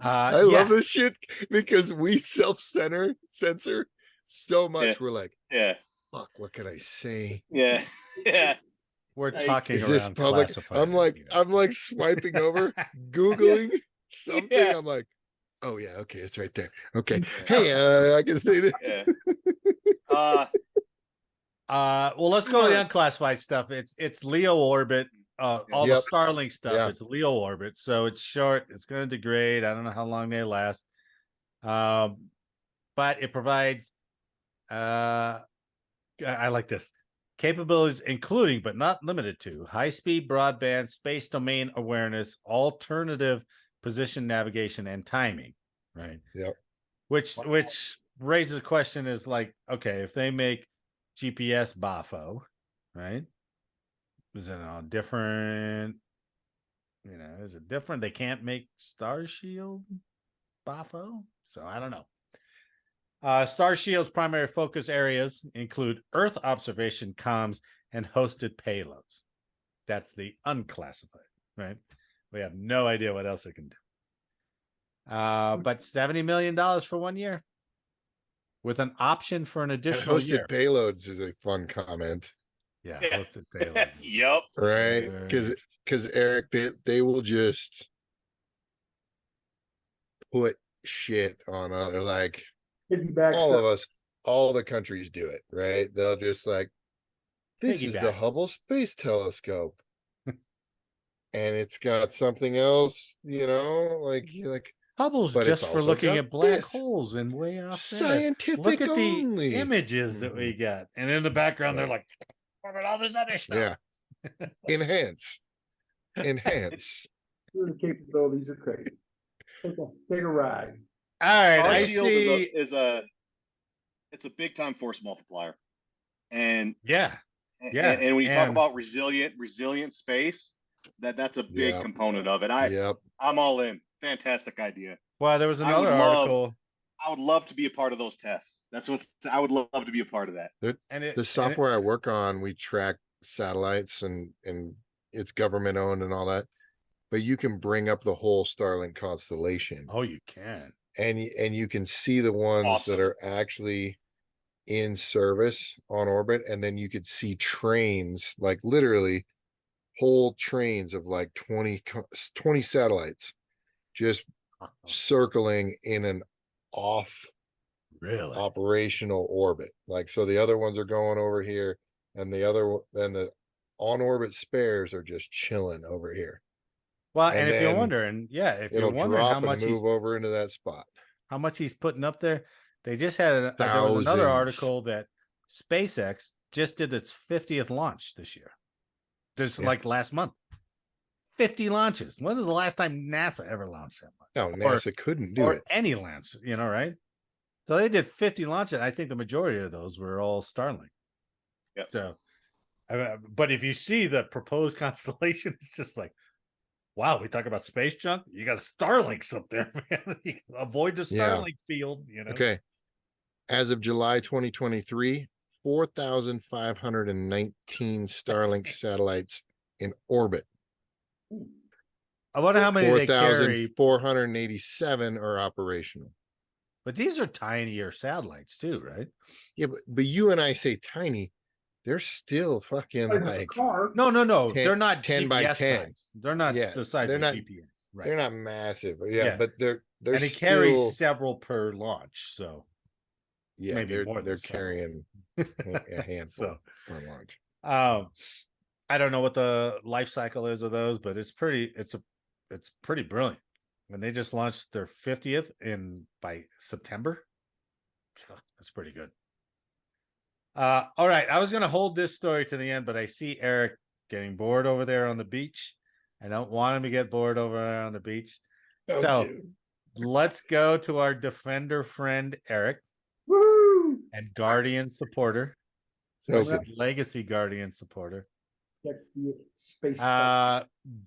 I love this shit because we self-censor so much. Yeah. We're like, Yeah. fuck, what can I say? Yeah. Yeah. We're talking Is around this public? classified. I'm like swiping over, Googling something. Yeah. I'm like, oh yeah, okay, it's right there. Okay. Hey, I can say this. Yeah. Well, let's go to the unclassified stuff. It's LEO orbit. All the Starlink stuff. It's LEO orbit, so it's short. It's going to degrade. I don't know how long they last. But it provides. I like this capabilities, including but not limited to high-speed broadband, space domain awareness, alternative position navigation, and timing. Right. Yep. Which raises a question: is like, okay, if they make GPS BAFO, right? Is it all different? Is it different? They can't make Starshield BAFO, so I don't know. Starshield's primary focus areas include Earth observation, comms, and hosted payloads. That's the unclassified, right? We have no idea what else it can do. But $70 million for 1 year with an option for an additional year. Hosted payloads is a fun comment. Yeah, hosted payloads. Yep. Right? Because Eric, they will just put shit on other, like all of us, all the countries do it, right? They'll just like, this is the Hubble Space Telescope. And it's got something else, like Hubble's just for looking at black holes and way off scientific there. Look at only. the images that we got. And in the background, they're like, what about all this other stuff? Yeah. Enhance. The capabilities are crazy. Take a ride. All right. Our I shield see. It's a big time force multiplier. And and when you talk about resilient space, that's a big component of it. I'm all in. Fantastic idea. Well, there was another article. I would love to be a part of those tests. I would love to be a part of that. The software I work on, we track satellites and it's government owned and all that. But you can bring up the whole Starlink constellation. Oh, you can. And you can see the ones that are actually in service on orbit, and then you could see trains, like literally whole trains of like 20 satellites just circling in an off Really? operational orbit. Like, so the other ones are going over here, and the on orbit spares are just chilling over here. Well, And and if you're then wondering, yeah, if you're it'll wondering drop and move over into that spot. how much he's putting up there, they just had there was another Thousands. article that SpaceX just did its 50th launch this year. Just Yeah. like last month. 50 launches. When was the last time NASA ever launched that much? No, NASA couldn't do it. Any launch, right? So they did 50 launches. I think the majority of those were all Starlink. Yep. So, but if you see the proposed constellation, it's just like, wow, we talk about space junk. You got Starlinks up there, man. You can avoid the Starlink field, Okay. As of July 2023, 4,519 Starlink satellites in orbit. I wonder how many they carry. 4,487 are operational. But these are tinier satellites too, right? Yeah, but you and I say tiny. They're still fucking like no. 10, They're not 10 GPS by 10. size. They're not the size they're of not, GPS. Right. They're not massive. Yeah, but they're and they carry several per launch. So yeah, maybe they're carrying a handful per launch. I don't know what the life cycle is of those, but it's pretty brilliant. When they just launched their 50th by September, that's pretty good. All right, I was going to hold this story to the end, but I see Eric getting bored over there on the beach. I don't want him to get bored over there on the beach. So let's go to our Defender friend, Eric. Woo! And Guardian supporter. Legacy Guardian supporter.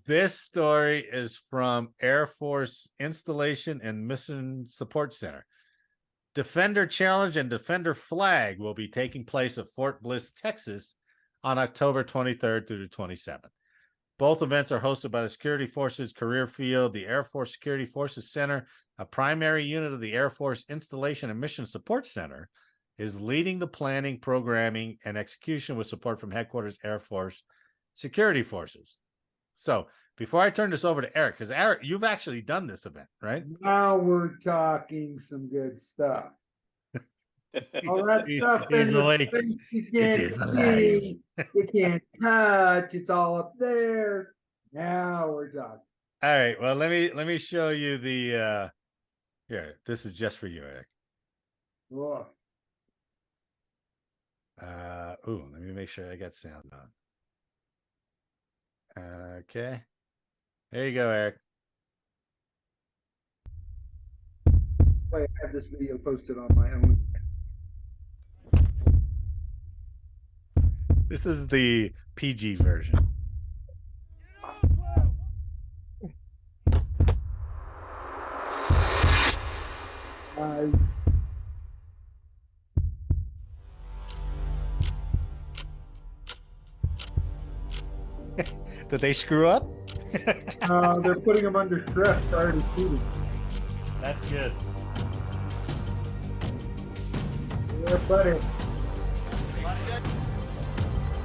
This story is from Air Force Installation and Mission Support Center. Defender Challenge and Defender Flag will be taking place at Fort Bliss, Texas on October 23rd through the 27th. Both events are hosted by the Security Forces Career Field, the Air Force Security Forces Center, a primary unit of the Air Force Installation and Mission Support Center, is leading the planning, programming, and execution with support from Headquarters Air Force Security Forces. So before I turn this over to Eric, because Eric, you've actually done this event, right? Now we're talking some good stuff. All that stuff in the space you can't see, you can't touch, it's all up there. Now we're talking. All right, well, let me show you the here. This is just for you, Eric. Oh. Let me make sure I got sound on. Okay. There you go, Eric. I have this video posted on my own. This is the PG version. Nice. Did they screw up? They're putting them under stress prior to shooting. That's good. Yeah, buddy.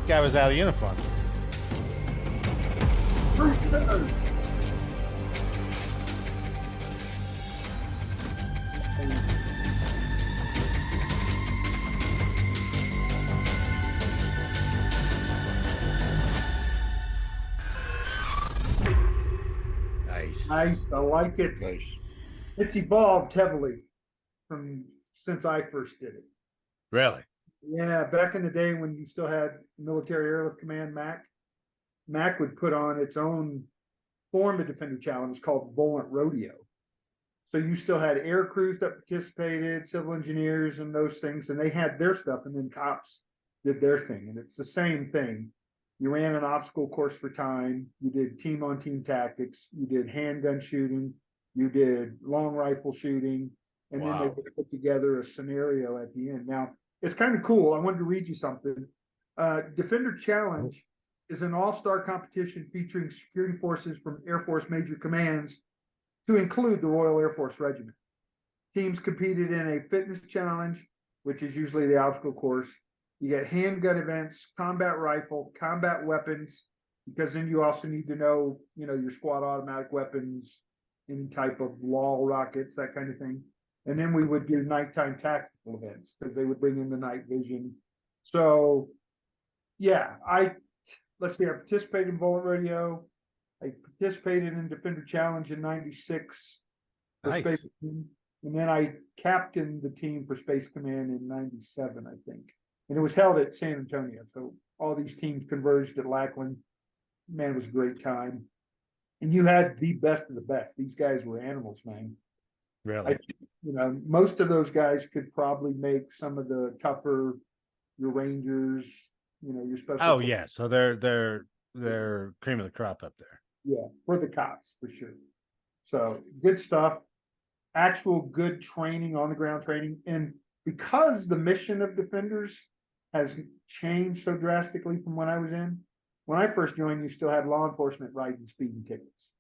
Guy was out of uniform. Nice. I like it. Nice. It's evolved heavily since I first did it. Really? Yeah, back in the day when you still had Military Airlift Command MAC would put on its own form of Defender Challenge called Volant Rodeo. So you still had air crews that participated, civil engineers and those things, and they had their stuff, and then cops did their thing. And it's the same thing. You ran an obstacle course for time, you did team-on-team tactics, you did handgun shooting, you did long rifle shooting, and then they would put together a scenario at the end. Now, it's kind of cool. I wanted to read you something. Defender Challenge is an all-star competition featuring security forces from Air Force major commands to include the Royal Air Force Regiment. Teams competed in a fitness challenge, which is usually the obstacle course. You get handgun events, combat rifle, combat weapons, because then you also need to know, your squad automatic weapons, any type of LOL rockets, that kind of thing. And then we would do nighttime tactical events because they would bring in the night vision. So yeah, let's see, I participated in Bullet Radio. I participated in Defender Challenge in '96 for Nice. Space Command. And then I captained the team for Space Command in '97, I think. And it was held at San Antonio. So all these teams converged at Lackland. Man, it was a great time. And you had the best of the best. These guys were animals, man. Really? Most of those guys could probably make some of the tougher, your Rangers, your special. Oh yeah, so they're cream of the crop up there. Yeah, for the cops for sure. So good stuff. Actual good training, on the ground training, and because the mission of Defenders has changed so drastically from when I was in. When I first joined, you still had law enforcement writing speeding tickets,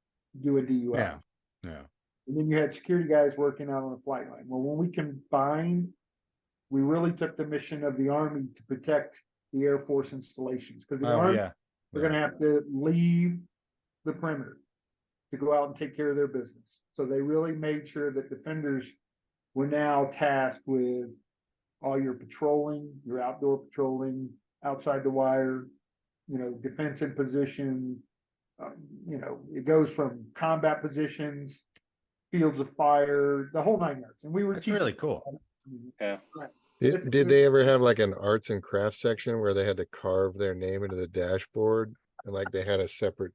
doing DUI. Yeah. And then you had security guys working out on the flight line. Well, when we combined, we really took the mission of the Army to protect the Air Force installations. Because the Army, they're going to have to leave the perimeter to go out and take care of their business. So they really made sure that Defenders were now tasked with all your patrolling, your outdoor patrolling, outside the wire, defense in position. It goes from combat positions, fields of fire, the whole 9 yards. And we were That's really cool. Yeah. Did they ever have like an arts and crafts section where they had to carve their name into the dashboard and like they had a separate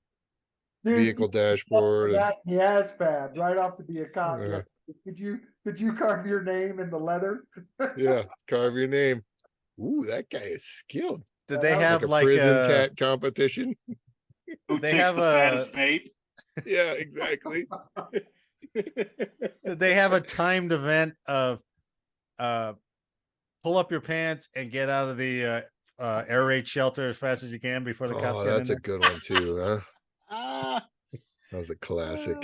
vehicle dashboard? The ASFAB right off to be a cop. Yeah. Could you carve your name in the leather? Yeah, carve your name. Ooh, that guy is skilled. Did they have like a prison cat competition? Who They takes have the fattest vape? Yeah, exactly. Did they have a timed event of pull up your pants and get out of the air raid shelter as fast as you can before the cops get in That's there? a good one too, huh? Ah. That was a classic.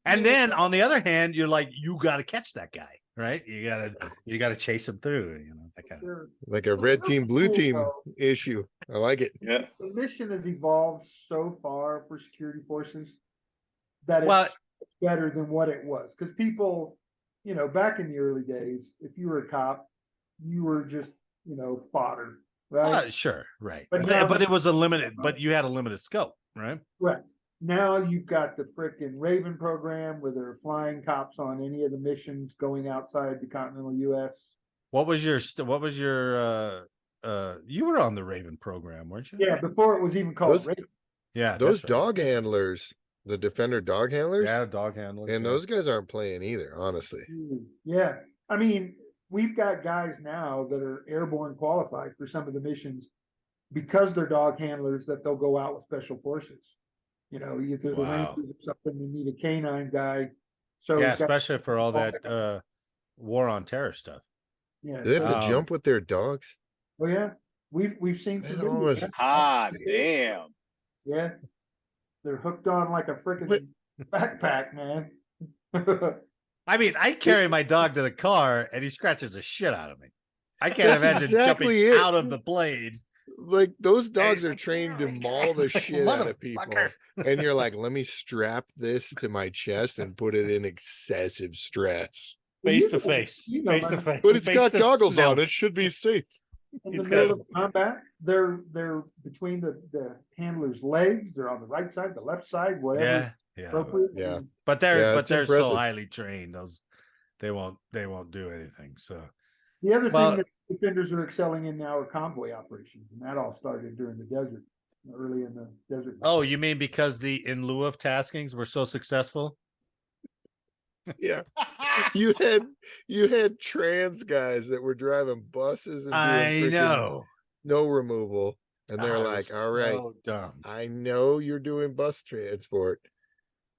And then on the other hand, you're like, you got to catch that guy, right? You got to chase him through, that kind of. Like a red team, blue team issue. I like it. Yeah. The mission has evolved so far for security forces that it's better than what it was. Because people, back in the early days, if you were a cop, you were just, fodder, right? Sure, right. But But it was a limited, but you had a limited scope, right? Right. Now you've got the frickin' Raven program where they're flying cops on any of the missions going outside the continental US. What was your you were on the Raven program, weren't you? Yeah, before it was even called Raven. Yeah. Those that's right. dog handlers, the Defender dog handlers. Yeah, dog handlers. And those guys aren't playing either, honestly. Yeah. I mean, we've got guys now that are airborne qualified for some of the missions because they're dog handlers that they'll go out with special forces. Either the Rangers or something, you need a canine guy. So yeah, especially for all that war on terror stuff. Yeah. Do they have to jump with their dogs? Oh yeah. We've seen some videos. Damn. Yeah. They're hooked on like a freaking backpack, man. I mean, I carry my dog to the car and he scratches the shit out of me. I can't imagine jumping out of the plane. Like those dogs are trained to maul the shit out of people. And you're like, let me strap this to my chest and put it in excessive stress. Face to face. Face to face. But it's got goggles on. It should be safe. In the middle of combat, they're between the handler's legs. They're on the right side, the left side, whatever. Yeah. But they're impressive. so highly trained. They won't do anything. So the other thing that Defenders are excelling in now are convoy operations, and that all started during the desert, early in the desert. Oh, you mean because the in lieu of taskings were so successful? Yeah. You had trans guys that were driving buses and doing no removal. And they're like, all right, dumb. I know you're doing bus transport.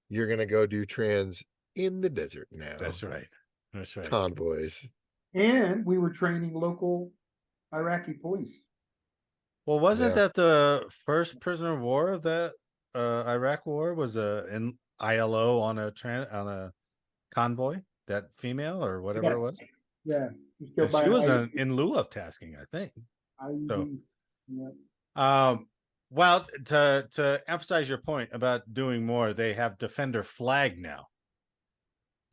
You're gonna go do trans in the desert now. That's right. Convoys. And we were training local Iraqi police. Well, wasn't that the first prisoner of war of that Iraq war was an ILO on a convoy, that female or whatever it was? Yeah. She was in lieu of tasking, I think. Well, to emphasize your point about doing more, they have Defender flag now.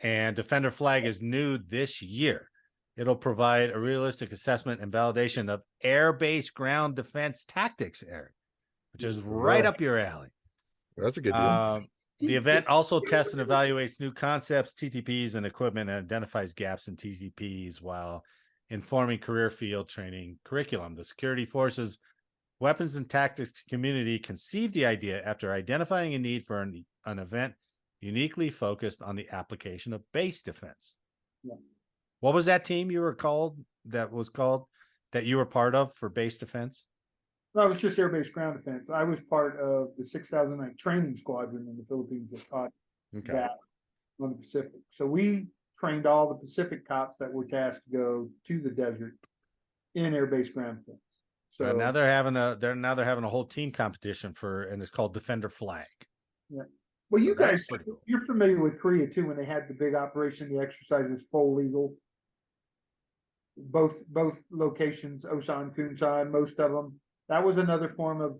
And Defender Flag is new this year. It'll provide a realistic assessment and validation of air-based ground defense tactics, Eric, which is right up your alley. That's a good one. The event also tests and evaluates new concepts, TTPs, and equipment, and identifies gaps in TTPs while informing career field training curriculum. The security forces weapons and tactics community conceived the idea after identifying a need for an event uniquely focused on the application of base defense. Yeah. What was that team you were called that you were part of for base defense? No, it was just air-based ground defense. I was part of the 6009 training squadron in the Philippines that taught that on the Pacific. So we trained all the Pacific cops that were tasked to go to the desert in air-based ground defense. So now they're having a whole team competition and it's called Defender Flag. Yeah. Well, you So that's guys, pretty cool. you're familiar with Korea too, when they had the big operation, the exercises full legal. Both locations, Osan, Kunsan, most of them. That was another form of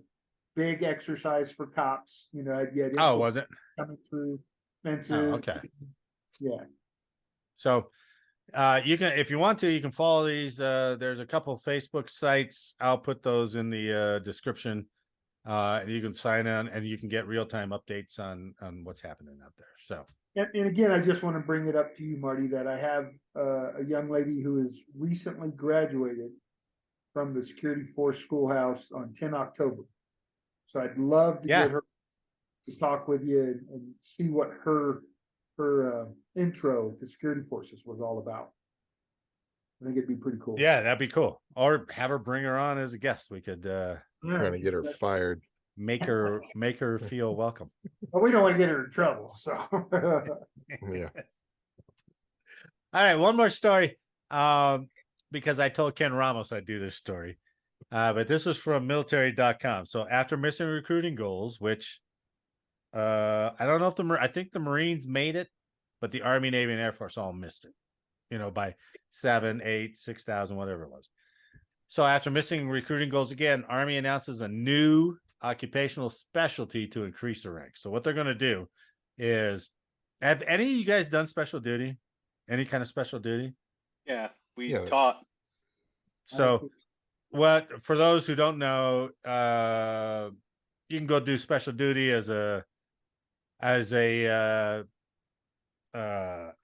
big exercise for cops. You know, you had Oh, was it? coming through fences. Oh, okay. Yeah. So you can, if you want to, you can follow these. There's a couple of Facebook sites. I'll put those in the description. And you can sign on and you can get real-time updates on what's happening out there. So And again, I just want to bring it up to you, Marty, that I have a young lady who has recently graduated from the Security Force Schoolhouse on 10 October. So I'd love to get her to talk with you and see what her intro to security forces was all about. I think it'd be pretty cool. yeah, that'd be cool. Or have her bring her on as a guest. We could Trying to get her fired. make her feel welcome. But we don't want to get her in trouble. So Yeah. All right, one more story. Because I told Ken Ramos I'd do this story. But this was from military.com. So after missing recruiting goals, which I don't know if I think the Marines made it, but the Army, Navy, and Air Force all missed it, you know, by 7, 8, 6,000, whatever it was. So after missing recruiting goals again, Army announces a new occupational specialty to increase the ranks. So what they're going to do is, have any of you guys done special duty? Any kind of special duty? Yeah, we Yeah. taught. So for those who don't know, you can go do special duty as a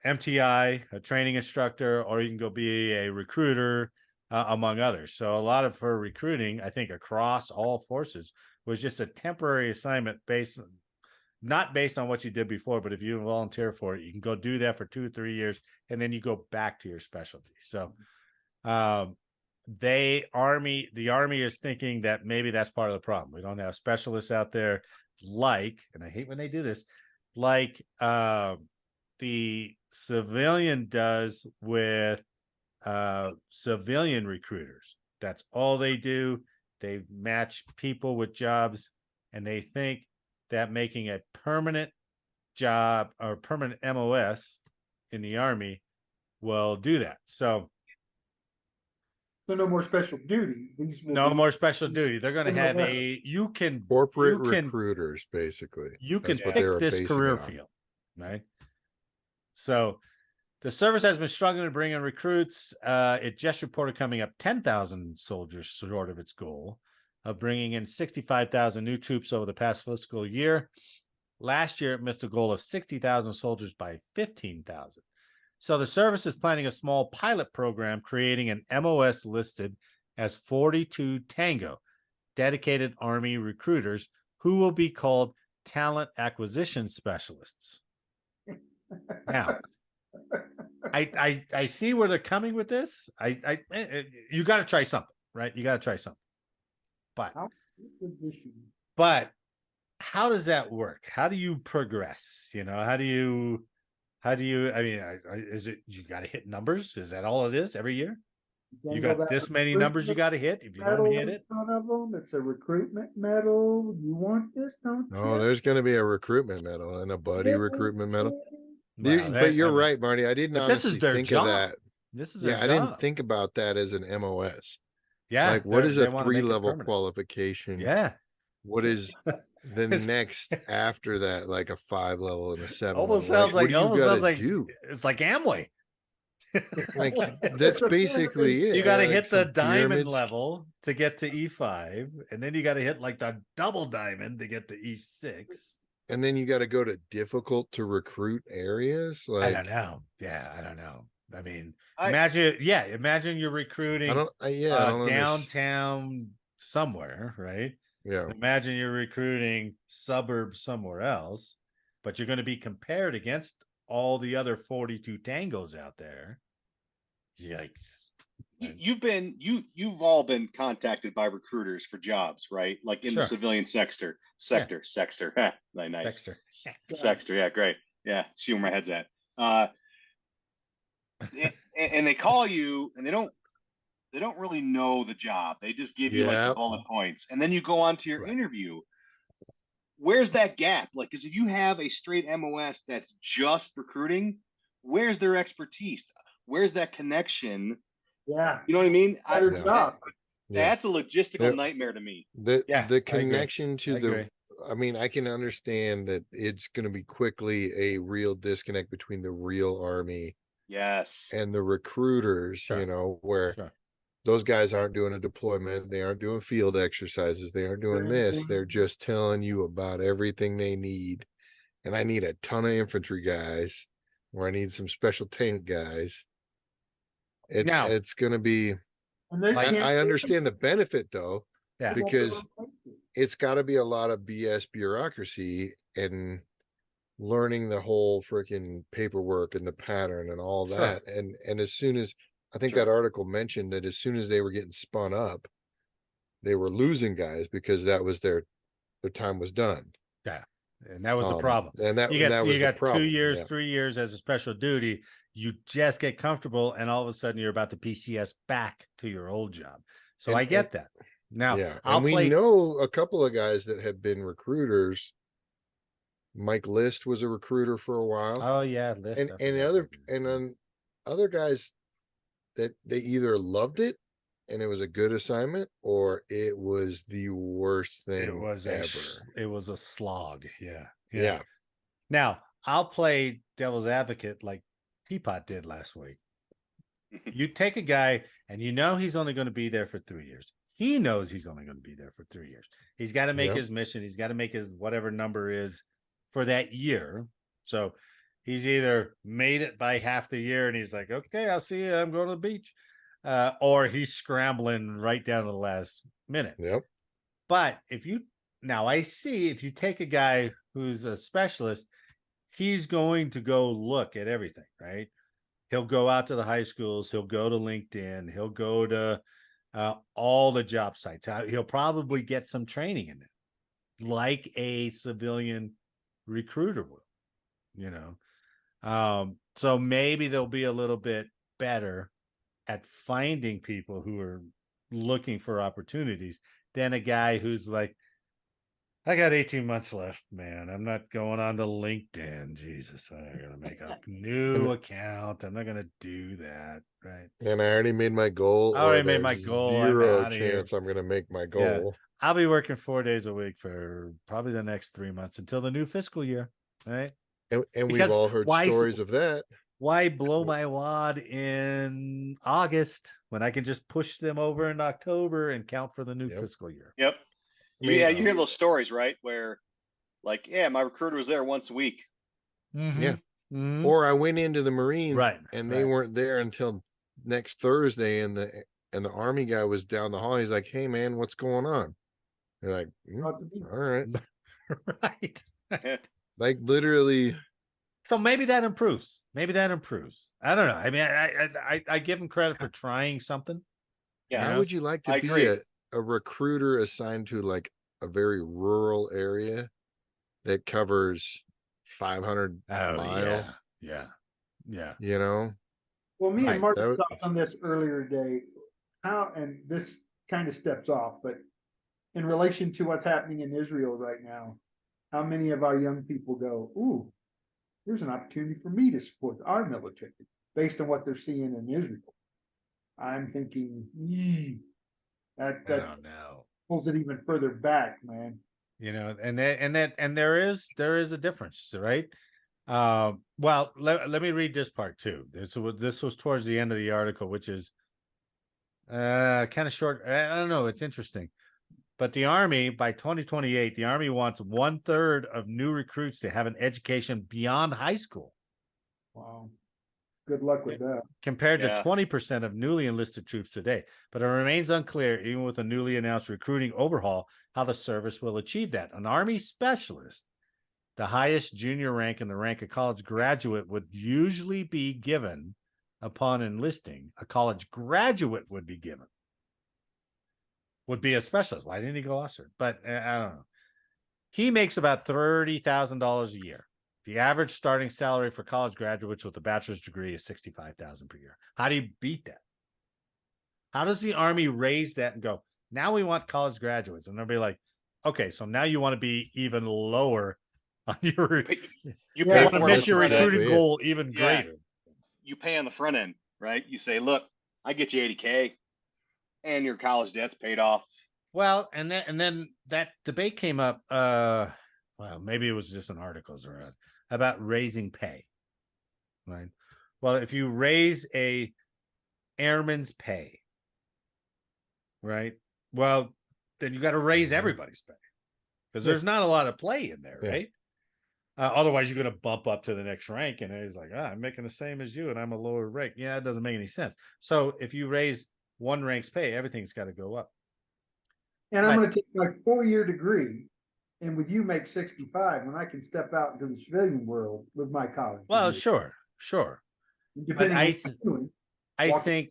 MTI, a training instructor, or you can go be a recruiter, among others. So a lot of her recruiting, I think, across all forces was just a temporary assignment not based on what you did before, but if you volunteer for it, you can go do that for 2 or 3 years, and then you go back to your specialty. So the Army is thinking that maybe that's part of the problem. We don't have specialists out there and I hate when they do this, like the civilian does with civilian recruiters. That's all they do. They match people with jobs, and they think that making a permanent job or permanent MOS in the Army will do that. So no more special duty. No more special duty. They're going to have corporate recruiters, basically. You can That's what pick they were this basing career it on. field, right? So the service has been struggling to bring in recruits. It just reported coming up 10,000 soldiers short of its goal of bringing in 65,000 new troops over the past fiscal year. Last year, it missed a goal of 60,000 soldiers by 15,000. So the service is planning a small pilot program, creating an MOS listed as 42 Tango, dedicated Army recruiters who will be called talent acquisition specialists. Now, I see where they're coming with this. You got to try something, right? You got to try something. But how does that work? How do you progress? You know, how do you, I mean, is it, you got to hit numbers? Is that all it is every year? You got this many numbers you got to hit. If you don't hit it, it's a recruitment medal. You want this, don't you? Oh, there's going to be a recruitment medal and a buddy recruitment medal. well, But you're right, Marty. I didn't but this is honestly their think job. of that. This is their I didn't job. think about that as an MOS. Yeah. Like, what is they a wanna make it 3-level permanent. qualification? Yeah. what is the It's- next after that, like a 5 level and a 7 almost level? sounds like what do you almost gotta sounds like do? it's like Amway. Like It's that's a basically it. You got to like hit the some diamond pyramids. level to get to E5, and then you got to hit like the double diamond to get to E6. And then you got to go to difficult to recruit areas. I Like don't know. Yeah, I don't know. I mean, I imagine you're I recruiting don't. I don't understand. downtown somewhere, right? Yeah, Imagine you're recruiting suburbs somewhere else, but you're going to be compared against all the other 42 tangos out there. Yikes. you've all been contacted by recruiters for jobs, right? Like in the Sure. civilian sector, Yeah. sector. Like nice. Dexter. Sexter, yeah, great. Yeah, see where my head's at. And they call you and they don't really know the job. They just give you like the yeah. bullet points. And then you go on to your Right. interview. Where's that gap? Like, because if you have a straight MOS that's just recruiting, where's their expertise? Where's that connection? Yeah. You know what I mean? Better Yeah. job. Yeah. That's a logistical Yeah. nightmare to me. The Yeah, I the agree. connection to I the. agree. I mean, I can understand that it's going to be quickly a real disconnect between the real army Yes. and the recruiters. Sure. You know, where Sure. those guys aren't doing a deployment, they aren't doing field exercises, they aren't doing this. They're just telling you about everything they need. And I need a ton of infantry guys, or I need some special tank guys. Now- It's going to be. And they can't I understand the benefit though, Yeah. because it's got to be a lot of BS bureaucracy and learning the whole freaking paperwork and the pattern and all Sure. that. And as soon as I think Sure. that article mentioned that as soon as they were getting spun up, they were losing guys because that was their time was done. Yeah. And that was the problem. And that You was got the 2 problem. years, Yeah. 3 years as a special duty. You just get comfortable, and all of a sudden you're about to PCS back to your old job. So And- I get that. Now Yeah. I'll And we play. know a couple of guys that have been recruiters. Mike List was a recruiter for a while. Oh yeah, list. And then other guys that they either loved it and it was a good assignment or it was the worst thing it was ever. it was a slog. Yeah. Yeah. Now I'll play devil's advocate like Teapot did last week. You take a guy and you know he's only going to be there for 3 years. He knows he's only going to be there for 3 years. He's got to make Yep. his mission. He's got to make his whatever number is for that year. So he's either made it by half the year and he's like, okay, I'll see you. I'm going to the beach. Or he's scrambling right down to the last minute. Yep. But if you take a guy who's a specialist, he's going to go look at everything, right? He'll go out to the high schools. He'll go to LinkedIn. He'll go to all the job sites. He'll probably get some training in it, like a civilian recruiter will, you know. So maybe they'll be a little bit better at finding people who are looking for opportunities than a guy who's like, I got 18 months left, man. I'm not going on to LinkedIn. Jesus, I'm going to make a new account. I'm not going to do that, right? And I already made my goal. I already or made my there's goal. I'm Zero outta here. chance I'm going to make my Yeah. goal. I'll be working 4 days a week for probably the next 3 months until the new fiscal year, right? And we've Because all heard why- stories of that. Why blow my wad in August when I can just push them over in October and count for the new Yep. fiscal year? Yep. I mean, Yeah, you hear those stories, right? Where, like, yeah, my recruiter was there once a week. Yeah. Mhm. Or I went into the Marines Right, and they right. weren't there until next Thursday and the army guy was down the hall. He's like, hey man, what's going on? They're like, all right. Right. Yeah. Like literally. So maybe that improves. I don't know. I mean, I give him credit for trying something. Yeah. How would you like to I be agree. a recruiter assigned to like a very rural area that covers 500 mile? Yeah. You know? Well, me Right, and Mark that was- talked on this earlier today. And this kind of steps off, but in relation to what's happening in Israel right now, how many of our young people go, ooh, here's an opportunity for me to support our military based on what they're seeing in Israel. I'm thinking, that I don't know. pulls it even further back, man. And there is a difference, right? Well, let me read this part too. This was towards the end of the article, which is kind of short. I don't know. It's interesting. But the Army, by 2028, the Army wants 1/3 of new recruits to have an education beyond high school. Wow. Good luck with that. Compared to Yeah. 20% of newly enlisted troops today. But it remains unclear, even with a newly announced recruiting overhaul, how the service will achieve that. An Army specialist, the highest junior rank in the rank of college graduate, would usually be given upon enlisting. A college graduate would be given. Would be a specialist. Why didn't he go officer? But I don't know. He makes about $30,000 a year. The average starting salary for college graduates with a bachelor's degree is $65,000 per year. How do you beat that? How does the Army raise that and go, now we want college graduates? And they'll be like, okay, so now you want to be even lower on your, You Yeah, pay want to for miss it your on the front end. recruiting goal even Yeah. greater. You pay on the front end, right? You say, look, I get you 80K and your college debt's paid off. Well, and then that debate came up. Well, maybe it was just in articles or about raising pay. Right. Well, if you raise a airman's pay, right? Well, then you got to raise everybody's pay because there's not a lot of play in there, Yeah. right? Otherwise, you're going to bump up to the next rank, and he's like, I'm making the same as you, and I'm a lower rank. Yeah, it doesn't make any sense. So if you raise one rank's pay, everything's got to go up. And I'm going to take my 4-year degree, and with you make 65 when I can step out into the civilian world with my college. Well, degree. sure. Depending I on what you're doing. I Walk- think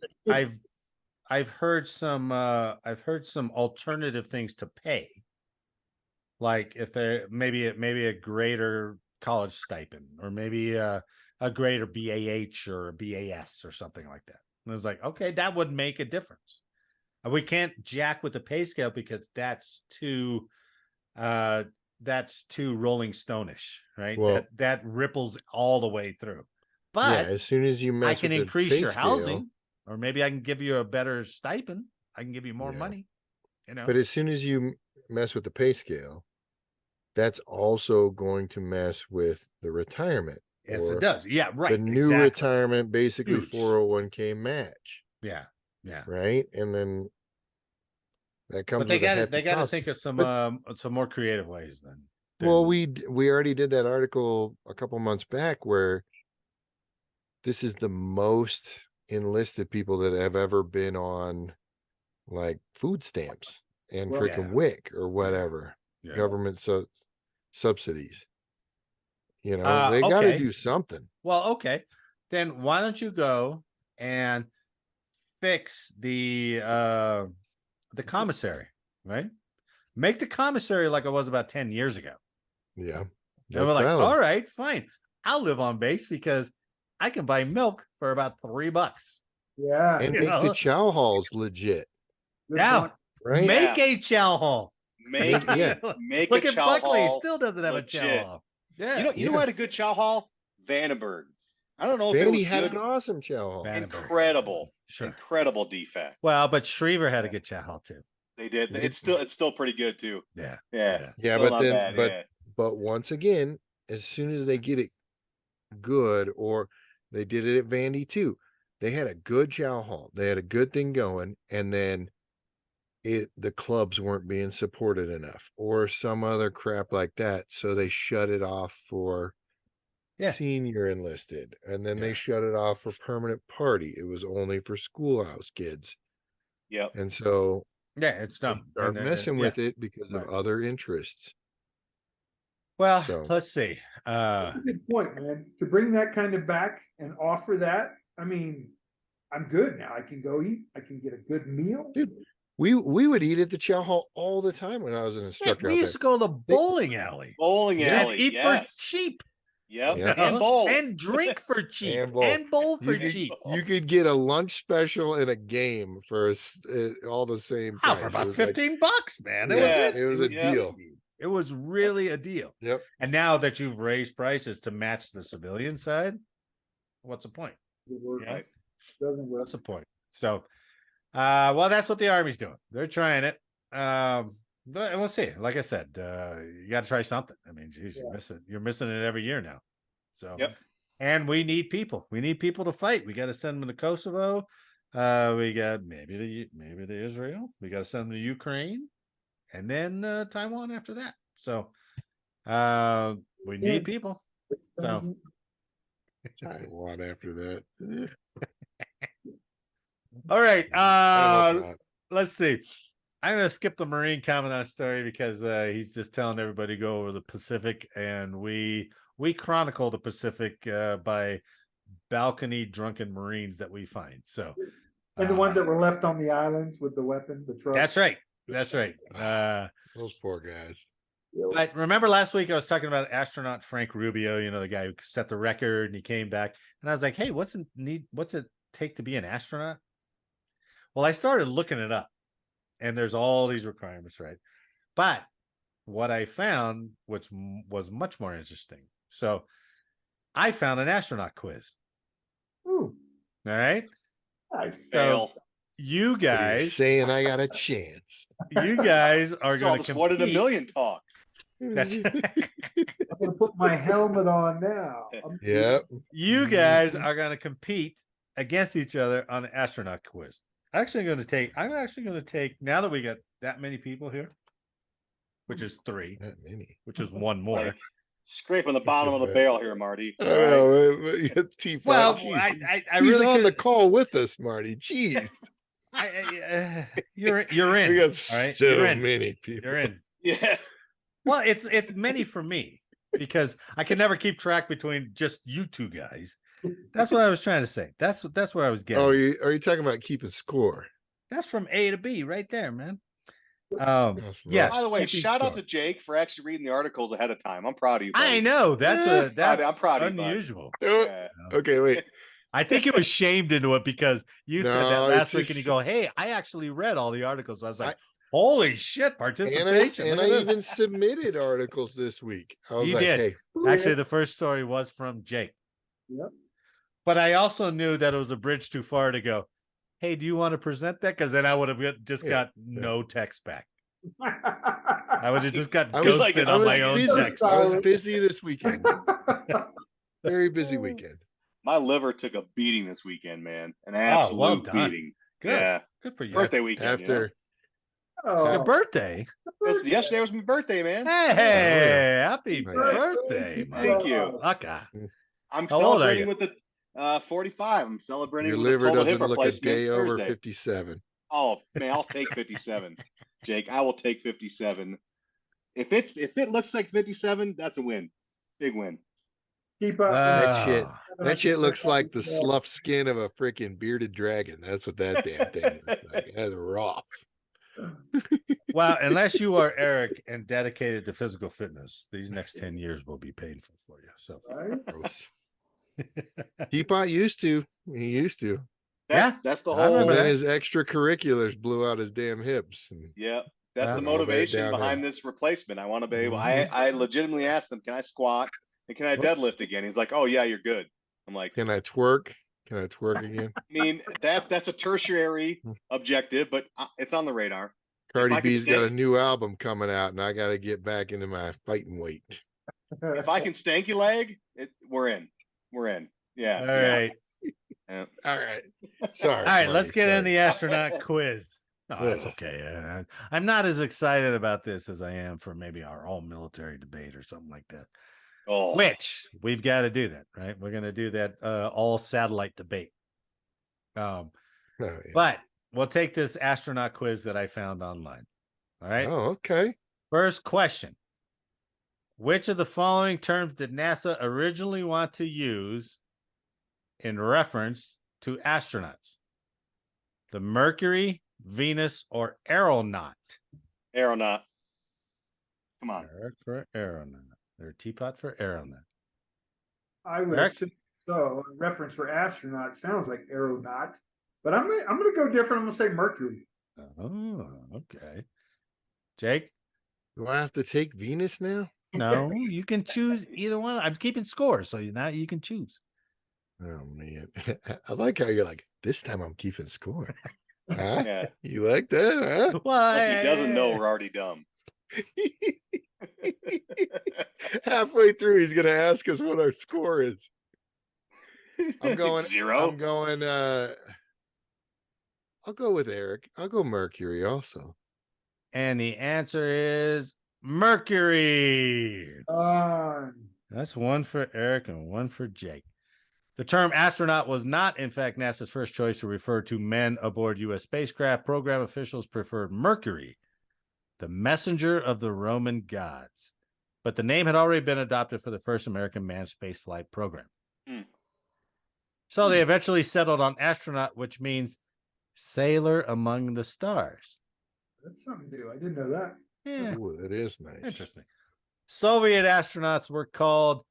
I've heard some alternative things to pay. Like if there maybe a greater college stipend, or maybe a greater BAH or a BAS or something like that. And it's like, okay, that would make a difference. We can't jack with the pay scale because that's too Rolling Stone-ish, right? Well- that ripples all the way through. Yeah, But as soon as you mess I can with the increase pay your scale, housing, or maybe I can give you a better stipend. I can give you more Yeah. money. but as soon as you mess with the pay scale, that's also going to mess with the retirement. Yes, or it does. Yeah, right. The new exactly. retirement, basically Huge. 401k match, Yeah. right? And then that comes But they with a got hefty they got to cost. think of some more creative ways then. Well, we already did that article a couple months back where this is the most enlisted people that have ever been on like food stamps and Well, freaking Yeah. WIC or whatever Yeah. government subsidies. They got to okay. do something. Well, okay. Then why don't you go and fix the commissary, right? Make the commissary like it was about 10 years ago. Yeah, And that's we're like, valid. all right, fine. I'll live on base because I can buy milk for about $3. Yeah. And you make the know? chow halls legit, good Now, point. right? make a chow hall. Make Yeah. make Look a at chow Buckley. It hall still doesn't have a chow legit. hall. Yeah. You know Yeah. who had a good chow hall? Vandenberg. I don't know if it Vandy was had good. an awesome chow hall. Vandenberg. Incredible, Sure. incredible defect. Well, but Schriever had a good chow hall too. They did. They- It's still pretty good too. Yeah. Yeah. Yeah, Still but not then bad, but once again, as soon as they get it good, or they did it at Vandy too, they had a good chow hall, they had a good thing going, and then the clubs weren't being supported enough or some other crap like that, so they shut it off for Yeah. senior enlisted, and then Yeah. they shut it off for permanent party. It was only for schoolhouse kids, Yep. and so Yeah, it's they dumb. start messing with it because Right. of other interests. Well, So- let's see. That's a good point, man. To bring that kind of back and offer that, I mean, I'm good now. I can go eat. I can get a good meal. Dude, we would eat at the chow hall all the time when I was an Yeah, instructor. we out used to there. go to the bowling alley Bowling Yeah. and alley. eat Yes. for cheap. Yep. Yeah. And bowl. and drink for cheap And bowl. and bowl for You could- cheap. You could get a lunch special and a game for all the same price. Oh, for It about was like- $15, man. That Yeah, was it. it was a deal. easy. It was really a deal. Yep. And now that you've raised prices to match the civilian side, what's the point? Doesn't work. Yeah. Doesn't work. What's the point? So, well, that's what the Army's doing. They're trying it. But we'll see. Like I said, you got to try something. I mean, geez, Yeah. you're missing it every year now. So, Yep. and we need people. We need people to fight. We got to send them to Kosovo. We got maybe to Israel. We got to send them to Ukraine, and then Taiwan after that. So, we need people. So, Taiwan after that. all right. I hope not. Let's see. I'm gonna skip the Marine Commandant story because he's just telling everybody to go over the Pacific, and we chronicle the Pacific by balcony drunken Marines that we find. So, And the ones that were left on the islands with the weapon, the truck. that's right. That's right. Those poor guys. But remember last week I was talking about astronaut Frank Rubio, you know, the guy who set the record, and he came back, and I was like, hey, what's it take to be an astronaut? Well, I started looking it up, and there's all these requirements, right? But what I found, which was much more interesting, so I found an astronaut quiz. Ooh, All right, nice. Fail. so you What are you guys, saying I got a chance. you guys are It's all going to this one in a compete. million talk. That's I'm gonna put my helmet on now. Yep. you guys are going to compete against each other on the astronaut quiz. I'm actually going to take now that we got that many people here, which is 3, That many. which is 1 more. Like, scraping the bottom of the barrel here, Marty. I All right? know. T5. Well, Jeez. I He's really on the could. call with us, Marty. Jeez. You're in. We got all right, so you're in. many people. You're in. Yeah. Well, it's many for me because I can never keep track between just you two guys. That's what I was trying to say. That's where I was getting. Oh, are you talking about keeping score? That's from A to B right there, man. That's Yes. By the way, keeping shout out score. to Jake for actually reading the articles ahead of time. I'm proud of you, buddy. I know that's I'm proud of you, bud. unusual. Yeah. Okay, wait. I think it was shamed into it because you said that No, last it's week, and you just- go, "Hey, I actually read all the articles." So I was like, "Holy shit, participation!" And Look I at this. even submitted articles this week. I was You like, did. hey, Actually, the first story was from Jake. Yep. But I also knew that it was a bridge too far to go, hey, do you want to present that? Because then I would have just got no text back. I would have just got I was ghosted I on was my own busy. text. I was busy this weekend. Very busy weekend. My liver took a beating this weekend, man. An well absolute done. beating. Good. Yeah. Good for you. Birthday weekend. After Oh, Your birthday. Yesterday was my birthday, man. Hey, happy Nice. birthday, Thank you. motherfucker. I'm How old are celebrating you? with the 45. I'm celebrating your with a liver total hip doesn't look a replacement day over Thursday. 57. Oh man, I'll take 57, Jake. I will take 57. If it looks like 57, that's a win. Big win. keep up. That shit looks like the slough skin of a freaking bearded dragon. That's what that damn thing looks like. That's rough. Well, unless you are Eric and dedicated to physical fitness, these next 10 years will be painful for you. So, Right? Gross. Teapot used to. He used to. That's the I whole. And remember then that. his extracurriculars blew out his damn hips. And Yeah, that's Yeah. the All bad motivation downhill. behind this replacement. I want to be able. Mhm. I legitimately asked him, "Can I squat and can I Whoops. deadlift again?" He's like, "Oh yeah, you're good." I'm like, can I twerk? Can I twerk again? I mean, that's a tertiary objective, but it's on the radar. Cardi I could B's got stay- a new album coming out, and I got to get back into my fighting weight. If I can stanky leg, we're in. We're in. Yeah. all yeah. right. Yeah. All right. Sorry. All right, let's Marty, get in sorry. the astronaut quiz. No, that's Ugh. okay. I'm not as excited about this as I am for maybe our all military debate or something like that. Oh, Which we've got to do that, right? We're going to do that all satellite debate. Oh, yeah. But we'll take this astronaut quiz that I found online. All right. Oh, okay. First question. Which of the following terms did NASA originally want to use in reference to astronauts? The Mercury, Venus, or aeronaut? aeronaut. Come on. Eric for aeronaut. Or Teapot for aeronaut. I would Eric? assume so. A reference for astronaut sounds like aeronaut, but I'm gonna go different. I'm gonna say Mercury. Oh, okay. Jake? Do I have to take Venus now? No, you can choose either one. I'm keeping score, so now you can choose. Oh man, I like how you're like. This time I'm keeping score. Huh? Yeah. You like that? Huh? Well, Like he doesn't know we're already dumb. Halfway through, he's gonna ask us what our score is. I'm going 0. I'll go with Eric. I'll go Mercury also. And the answer is Mercury. That's one for Eric and one for Jake. The term astronaut was not, in fact, NASA's first choice to refer to men aboard U.S. spacecraft. Program officials preferred Mercury, the messenger of the Roman gods. But the name had already been adopted for the first American manned spaceflight program. So they eventually settled on astronaut, which means sailor among the stars. That's something new. I didn't know that. Yeah, Ooh, that is nice. interesting. Soviet astronauts were called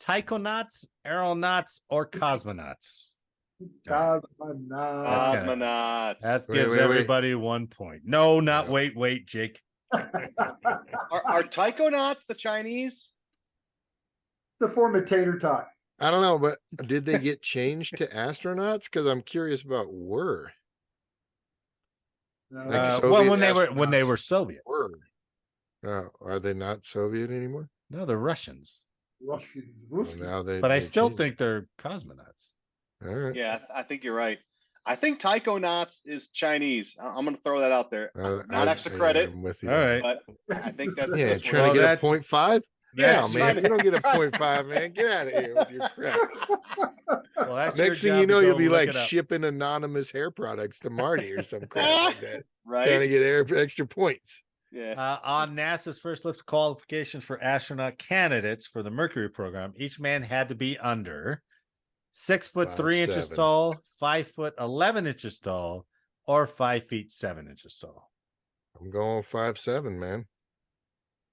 taikonauts, aeronauts, or cosmonauts. Cosmonauts. That Wait, gives wait, wait. everybody 1 point. No, not No. wait, Jake. Are taikonauts the Chinese? The form of tater tot. I don't know, but did they get changed to astronauts? Because I'm curious about were. No. Like Well, Soviet when they astronauts were Soviets. were. Oh, are they not Soviet anymore? No, they're Russians. Russian. Well, now But I still changed. think they're cosmonauts. All right. Yeah, I think you're right. I think taikonauts is Chinese. I'm going to throw that out there. Not extra credit, I'm with you. All right. but I think that's Yeah, that's trying Well, to get a that's- 0.5? that's Yeah, man. trying You don't get a 0.5, man. Get out of here with your crap. Well, that's Next your thing you job to know, go you'll be look like it up. shipping anonymous hair products to Marty or some crap like that. right. Trying to get extra points. Yeah. On NASA's first lift qualifications for astronaut candidates for the Mercury program, each man had to be under 6 foot 3 inches 5'7". tall, 5 foot 11 inches tall, or 5 feet 7 inches tall. I'm going 5'7", man.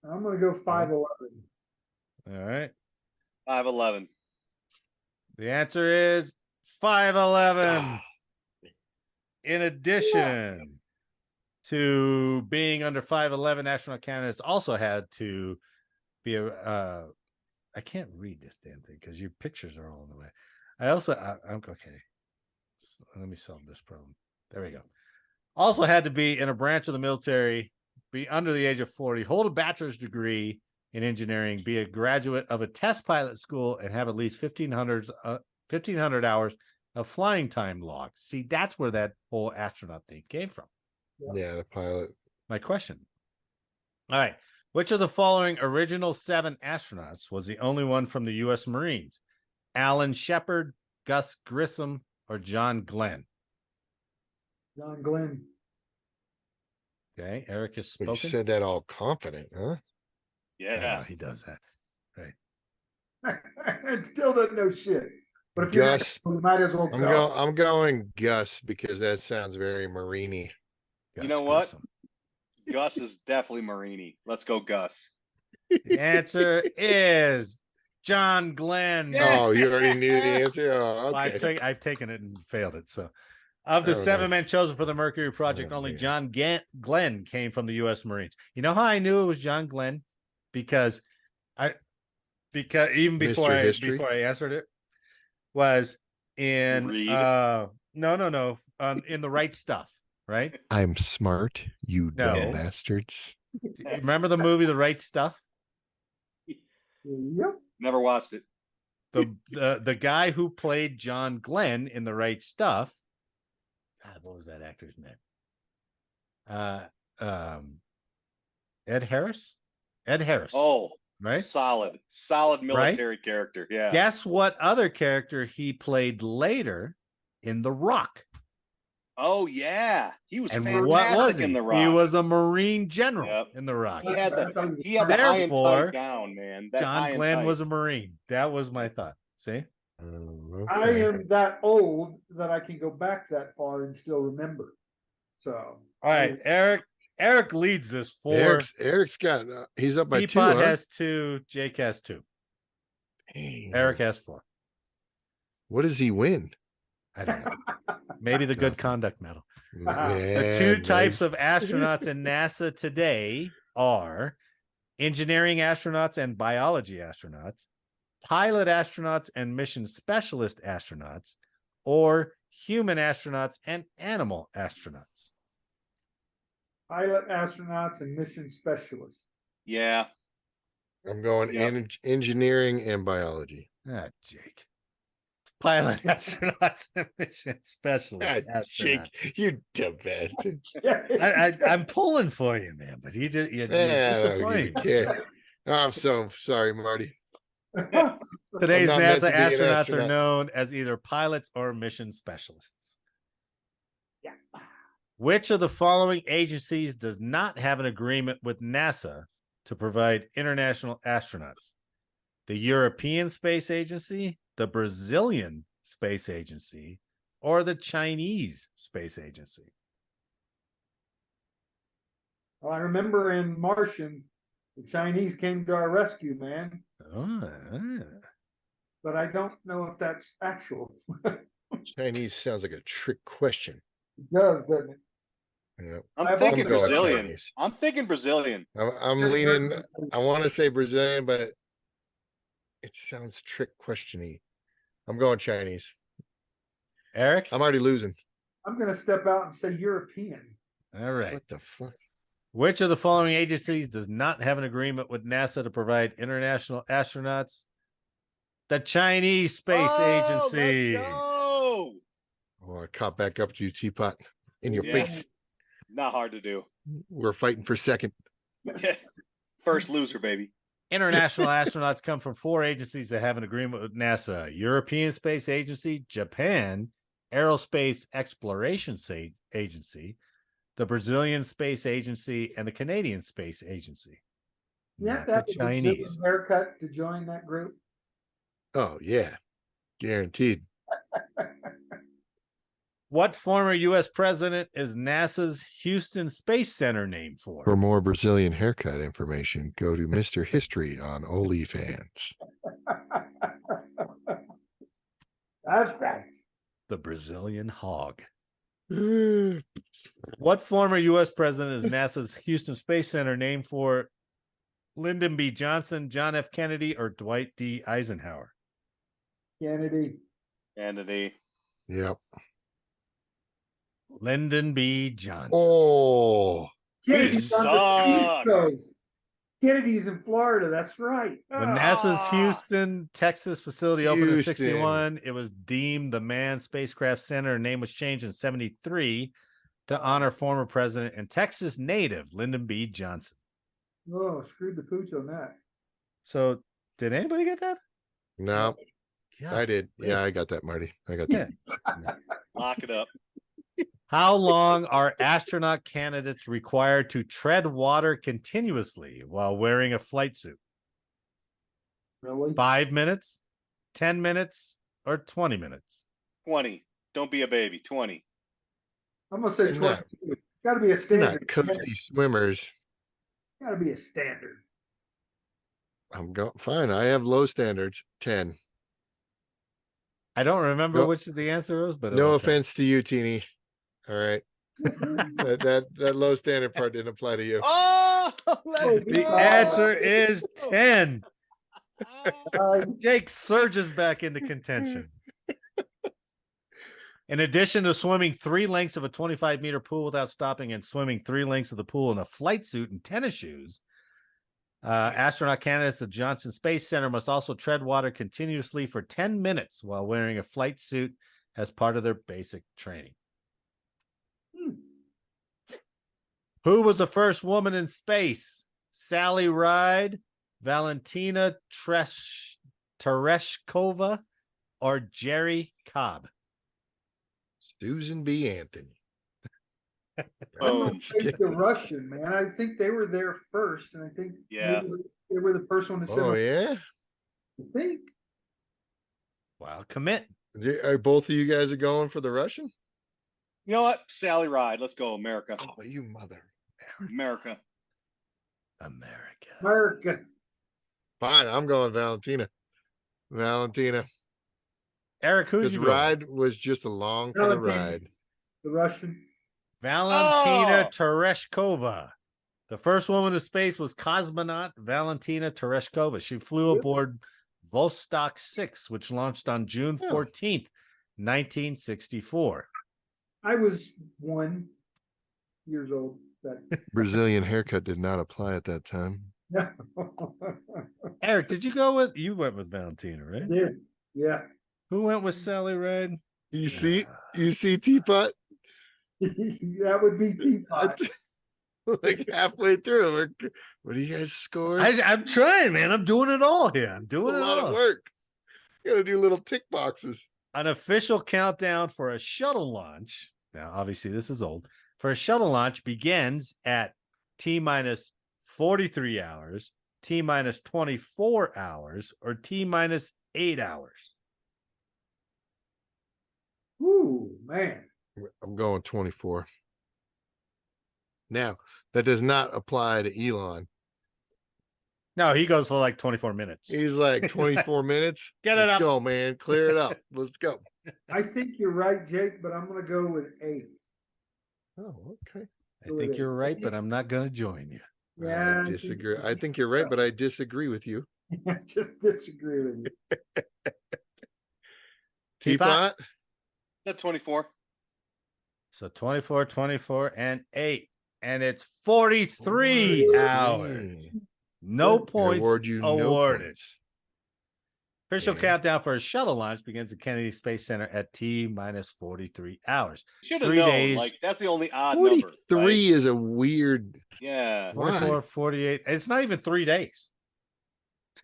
I'm gonna go 5'11". All right. 5'11". The answer is 5'11". In addition to being under 5'11", astronaut candidates also had to be a. I can't read this damn thing because your pictures are all in the way. I'm okay. So let me solve this problem. There we go. Also had to be in a branch of the military, be under the age of 40, hold a bachelor's degree in engineering, be a graduate of a test pilot school, and have at least 1,500 hours of flying time logged. See, that's where that whole astronaut thing came from. Yeah, the pilot. My question. All right. Which of the following original 7 astronauts was the only one from the U.S. Marines? Alan Shepard, Gus Grissom, or John Glenn? John Glenn. Okay. Eric has But you spoken. said that all confident, huh? I know, Yeah. he does that. It still doesn't know shit. But if you're not, Gus. you might as well go. I'm going Gus because that sounds very Marine-y. Gus You know what? Grissom. Gus is definitely Marini. Let's go, Gus. The answer is John Glenn. Yeah. Oh, you already knew the answer? Oh, Well, okay. I've taken it and failed it. So, of the Oh, 7 men nice. chosen for the Mercury project, Oh, only man. John Glenn came from the U.S. Marines. You know how I knew it was John Glenn? Because even before Mr. History? I answered it was in Read. no in the right stuff, right? I'm smart, you No. dumb bastards. Remember the movie The Right Stuff? Yep. Never watched it. The guy who played John Glenn in The Right Stuff. God, what was that actor's name? Ed Harris. Oh, right. solid military character. Yeah. Guess what other character he played later in The Rock? Oh yeah, he was And fantastic what was he? in the Rock. He was a Marine general Yep. in The Rock. He had the high and Therefore, tight down, man. That high John and Glenn tight. was a Marine. That was my thought. See? I am that old that I can go back that far and still remember. So. All right, Eric leads this 4. Eric's got he's up by 2. Teapot Huh? has 2. Jake has 2. Dang. Eric has 4. What does he win? I don't know. Maybe the good conduct medal. The Yeah, 2 nice. types of astronauts in NASA today are engineering astronauts and biology astronauts, pilot astronauts and mission specialist astronauts, or human astronauts and animal astronauts. Pilot, astronauts, and mission specialists. Yeah. I'm going Yep. engineering and biology. Ah, Jake. Pilot, astronauts, and mission specialists. Jake, astronauts. you dumb bastard. I'm pulling for you, man, but you're I don't disappointing. even care. Oh, I'm so sorry, Marty. Today's I'm not meant NASA to be an astronauts are astronaut. known as either pilots or mission specialists. Yeah. Which of the following agencies does not have an agreement with NASA to provide international astronauts? The European Space Agency, the Brazilian Space Agency, or the Chinese Space Agency? Well, I remember in Martian, the Chinese came to our rescue, man. Oh, But I don't know if that's actual. Chinese sounds like a trick question. It does, doesn't it? Yeah. I'm thinking going Brazilian. Chinese. I'm thinking Brazilian. I'm leaning. I want to say Brazilian, but it sounds trick questiony. I'm going Chinese. Eric? I'm already losing. I'm going to step out and say European. All right. What the fuck? Which of the following agencies does not have an agreement with NASA to provide international astronauts? The Chinese Space Agency. Let's go. Oh, I caught back up to you, Teapot, in your Yeah. face. Not hard to do. We're fighting for second. First loser, baby. International astronauts come from 4 agencies that have an agreement with NASA: European Space Agency, Japan Aerospace Exploration Agency, the Brazilian Space Agency, and the Canadian Space Agency. You have Not to have the a Chinese. Brazilian haircut to join that group. Oh yeah, guaranteed. What former U.S. president is NASA's Houston Space Center named For for? more Brazilian haircut information, go to Mr. History on OnlyFans. That's right. The Brazilian Hog. What former U.S. president is NASA's Houston Space Center named for? Lyndon B. Johnson, John F. Kennedy, or Dwight D. Eisenhower? Kennedy. Kennedy. Yep. Lyndon B. Johnson. Oh, Kennedy's on the suck. East Coast. Kennedy's in Florida. That's right. When Ah. NASA's Houston, Texas facility opened in Houston. 61, it was deemed the Manned Spacecraft Center. Name was changed in 73 to honor former president and Texas native Lyndon B. Johnson. Oh, screwed the pooch on that. So, did anybody get that? no, God. I did. Yeah, I got that, Marty. I got that. Yeah. Lock it up. How long are astronaut candidates required to tread water continuously while wearing a flight suit? Really? 5 minutes, 10 minutes, or 20 minutes? 20. Don't be a baby. 20. I'm gonna say They're 22. not- It's got to be a They're standard. not coasty swimmers. Got to be a standard. I'm going fine. I have low standards. 10. I don't remember No- which the answer was, but No okay. offense to you, Teeny. All right. that low standard part didn't apply to you. Oh, let's The go. answer is 10. Uh, Jake surges back into contention. In addition to swimming 3 lengths of a 25-meter pool without stopping and swimming 3 lengths of the pool in a flight suit and tennis shoes, astronaut candidates at Johnson Space Center must also tread water continuously for 10 minutes while wearing a flight suit as part of their basic training. Who was the first woman in space? Sally Ride, Valentina Tereshkova, or Jerry Cobb? Susan B. Anthony. Boom. It's the Russian, man. I think they were there first, and I think Yeah. maybe they were the first one to send. Oh, yeah? I think. Wow, commit. Are both of you guys are going for the Russian? You know what? Sally Ride. Let's go, America. Oh, you mother. America. America. Fine, I'm going Valentina. Valentina. Eric, who's This you going? ride was just along for the Valentina. ride. The Russian. Valentina Oh! Tereshkova. The first woman in space was cosmonaut Valentina Tereshkova. She flew Yep. aboard Vostok 6, which launched on June Oh. 14th, 1964. I was 1 years old. That Brazilian haircut did not apply at that time. Eric, did you went with Valentina, right? did. Yeah. Who went with Sally Ride? You see Teapot? That would be Teapot. Like halfway through, what do you guys score? I'm trying, man. I'm doing it all here. I'm It's doing a it lot all. of work. You gotta do little tick boxes. An official countdown for a shuttle launch. Now, obviously, this is old. For a shuttle launch begins at T minus 43 hours, T minus 24 hours, or T minus 8 hours. Ooh, man. I'm going 24. Now, that does not apply to Elon. No, he goes for like 24 minutes. He's like 24 minutes. Get it Let's up. go, man. Clear it up. Let's go. I think you're right, Jake, but I'm going to go with 8. Oh, okay. I think you're right, but I'm not going to join you. Yeah. I disagree. I think you're right, but I disagree with you. I just disagree with you. Teapot? That's 24. So 24, 24, and 8. And it's 43 hours. No points Award you no awarded. points. Official Yeah. countdown for a shuttle launch begins at Kennedy Space Center at T minus 43 hours. Should have 3 known. days. Like that's the only odd number. 43 Right? is a weird. Yeah. 24, Why? 48. It's not even 3 days.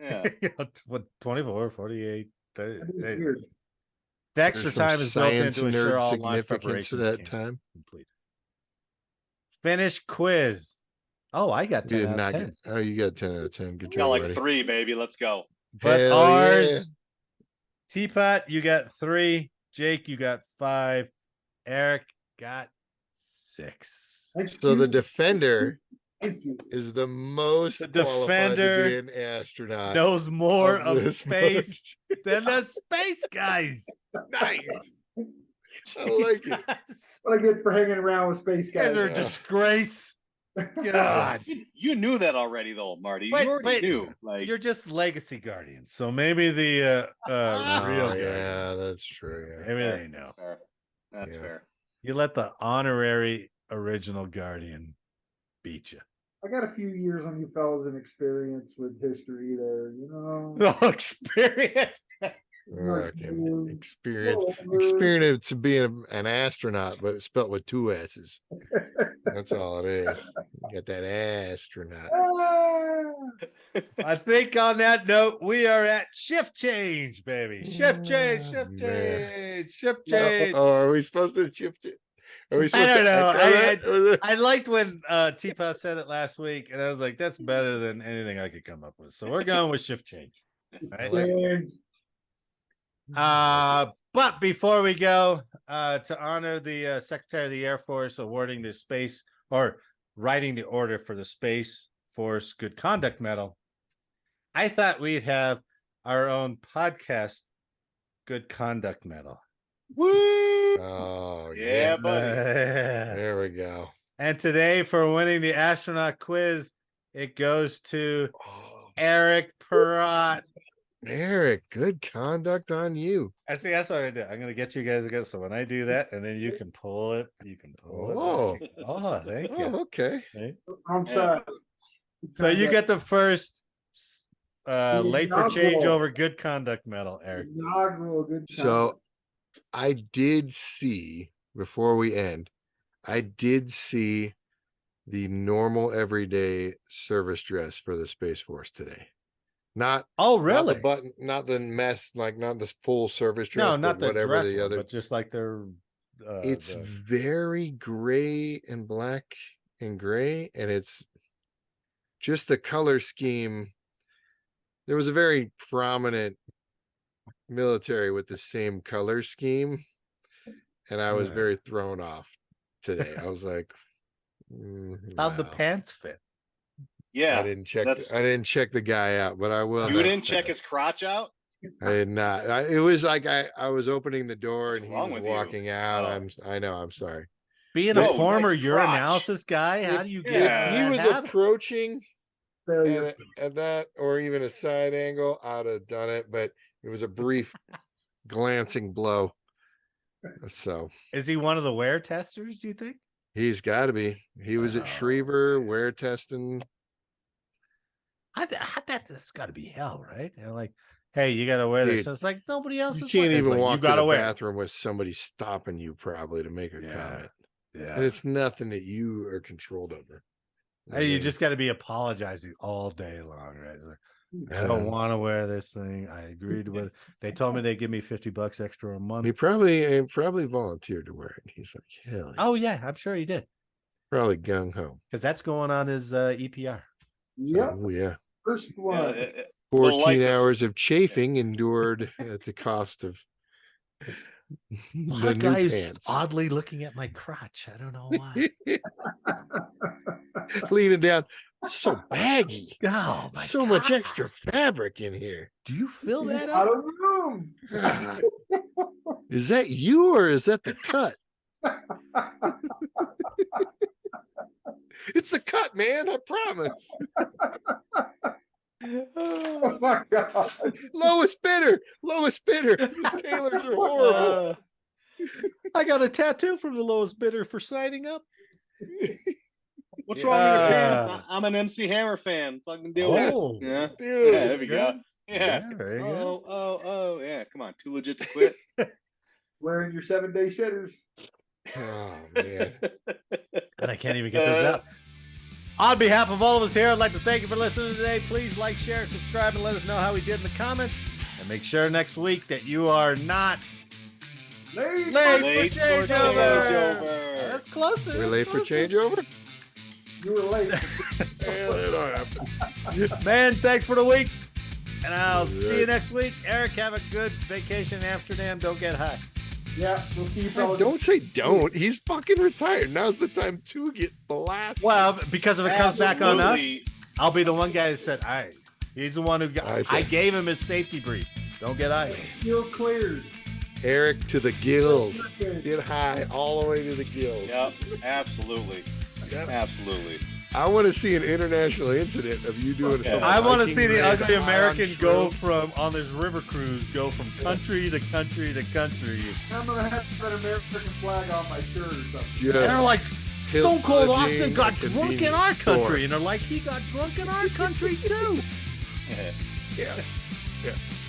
Yeah. You know, 24, 48. That is 30. weird. The extra There's some time is built in science to ensure nerd all launch significance to preparations that can time. complete. Finish quiz. Oh, I got 10 You did out of not 10. get. Oh, you got 10 out of 10. Good Got job, like buddy. 3, baby. Let's go. But Hell ours, yeah. Teapot, you got 3. Jake, you got 5. Eric got 6. Thank So the you. defender Thank you. is the most The qualified to defender be an astronaut. Knows more of this space than the space guys. Nice. I like it. Jesus. What I get for hanging around with space You guys guys. are a disgrace. God. You knew that already, though, Marty. But- you already but knew. Like You're just legacy guardians. So maybe the Oh, real yeah, guardians. that's true. Yeah. Maybe fair. they know. That's fair. That's Yeah. fair. You let the honorary original guardian beat you. I got a few years on you fellas and experience with history there, you know. No experience. Fucking experience. Whatever. Experience of being an astronaut, but it's spelled with 2 S's. That's all it is. You got that astronaut. Ah! I think on that note, we are at shift change, baby. Shift change, Oh, shift man. change, shift change. Oh, are we supposed to shift it? Are we I supposed don't to know. echo that? Or is it- I liked when Teapot said it last week, and I was like, that's better than anything I could come up with. So we're going with shift change. Right? like it. And But before we go, to honor the Secretary of the Air Force awarding the space or writing the order for the Space Force Good Conduct Medal, I thought we'd have our own podcast Good Conduct Medal. Woo! Oh, Yeah, buddy. There we go. And today, for winning the astronaut quiz, it goes to Oh, Eric Perrott. Eric, good conduct on you. I see. That's what I do. I'm gonna get you guys again. So when I do that, and then you can pull it. You can pull Oh. it. Oh, thank you. Oh, okay. Okay. I'm sorry. So you get the first late for inaugural. changeover good conduct medal, Eric. inaugural good So I did see, before we end, I did see the normal everyday service dress for the Space Force today. Not Oh, not really? the button, not the mess, like not the full service dress, No, but not the whatever dress the one, other. but just like their. It's very gray and black and gray, and it's just the color scheme. There was a very prominent military with the same color scheme, and I was Yeah. very thrown off today. I was like, How'd the wow. pants fit? Yeah. I didn't check. that's- I didn't check the guy out, but I will. You next didn't check time. his crotch out? I did not. It was like I was opening the door What's and he wrong was with you? walking out. Oh. I know. I'm sorry. Being Whoa, a former nice crotch. urinalysis guy, how do you get? Yeah. into If he that was habit? approaching failure. at that, or even a side angle, I'd have done it. But it was a brief glancing blow. So Is he one of the wear testers? Do you think? He's got to be. He was at Schriever, wear testing. I thought this got to be hell, right? They're like, hey, you got to wear this. Dude, And it's like nobody else You is can't wearing it. It's even like, walk you to gotta the wear it. bathroom with somebody stopping you probably to make a comment. Yeah. And it's nothing that you are controlled over. Hey, you just got to be apologizing all day long, right? It's like, I Yeah. don't want to wear this thing. I agreed with it. They told me they'd give me $50 extra a month. He probably volunteered to wear it. He's like, hell yeah. Oh yeah, I'm sure he did. Probably gung ho. Because that's going on his EPR. Yep. Oh yeah. First one. 14 hours of chafing endured at the cost of the new guy is pants. oddly looking at my crotch. I don't know why. Leaning down. So baggy. Oh my So much extra fabric in here. Do you fill that Out up? of room. God. Is that you or is that the cut? It's the cut, man. I promise. Oh my God. Lowest bidder. The tailors are horrible. I got a tattoo from the lowest bidder for signing up. What's wrong with your pants? I'm an MC Hammer fan. Fucking deal with Oh, it. Yeah. Dude, Yeah, there we go. Yeah. there you go. Oh, yeah. Come on. Too legit to quit. Wearing your 7-day shitters. Oh man. And I can't even get this out. On behalf of all of us here, I'd like to thank you for listening today. Please like, share, subscribe, and let us know how we did in the comments. And make sure next week that you are not Late. late for for changeover. changeover. That's closer. We're late for changeover? You were late. Yeah, that'll happen. Man, thanks for the week. And I'll see you Right. next week. Eric, have a good vacation in Amsterdam. Don't get high. Yeah, we'll see you Hey, fellas. don't say don't. He's fucking retired. Now's the time to get blasted. Well, because if it comes back on us, Absolutely. I'll be the one guy that said, he's the one who got, I see. I gave him his safety brief. Don't get high. You're cleared. Eric to the gills. Okay. Get high all the way to the gills. Yep. Absolutely. Yep. Absolutely. I want to see an international incident of you doing Okay. something. I want to Viking see the red, ugly high on American go shrooms. from, on this river cruise, go from country to country to country. I'm gonna have that American flag on my shirt or something. Yes. And they're like, Stone Cold Pillaging Austin got a drunk in our convenience store. country. And they're like, he got drunk in our country too. Yeah.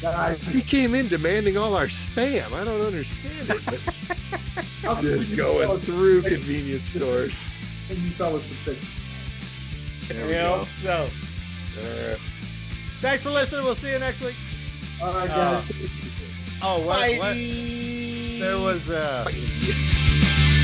Guys, He came in demanding all our spam. I don't understand it, but I'll just see you going fellas through some convenience stores. and you fellas some things. There we I go. hope so. Thanks for listening. We'll see you next week. All right, guys. Oh, what? There was Bye.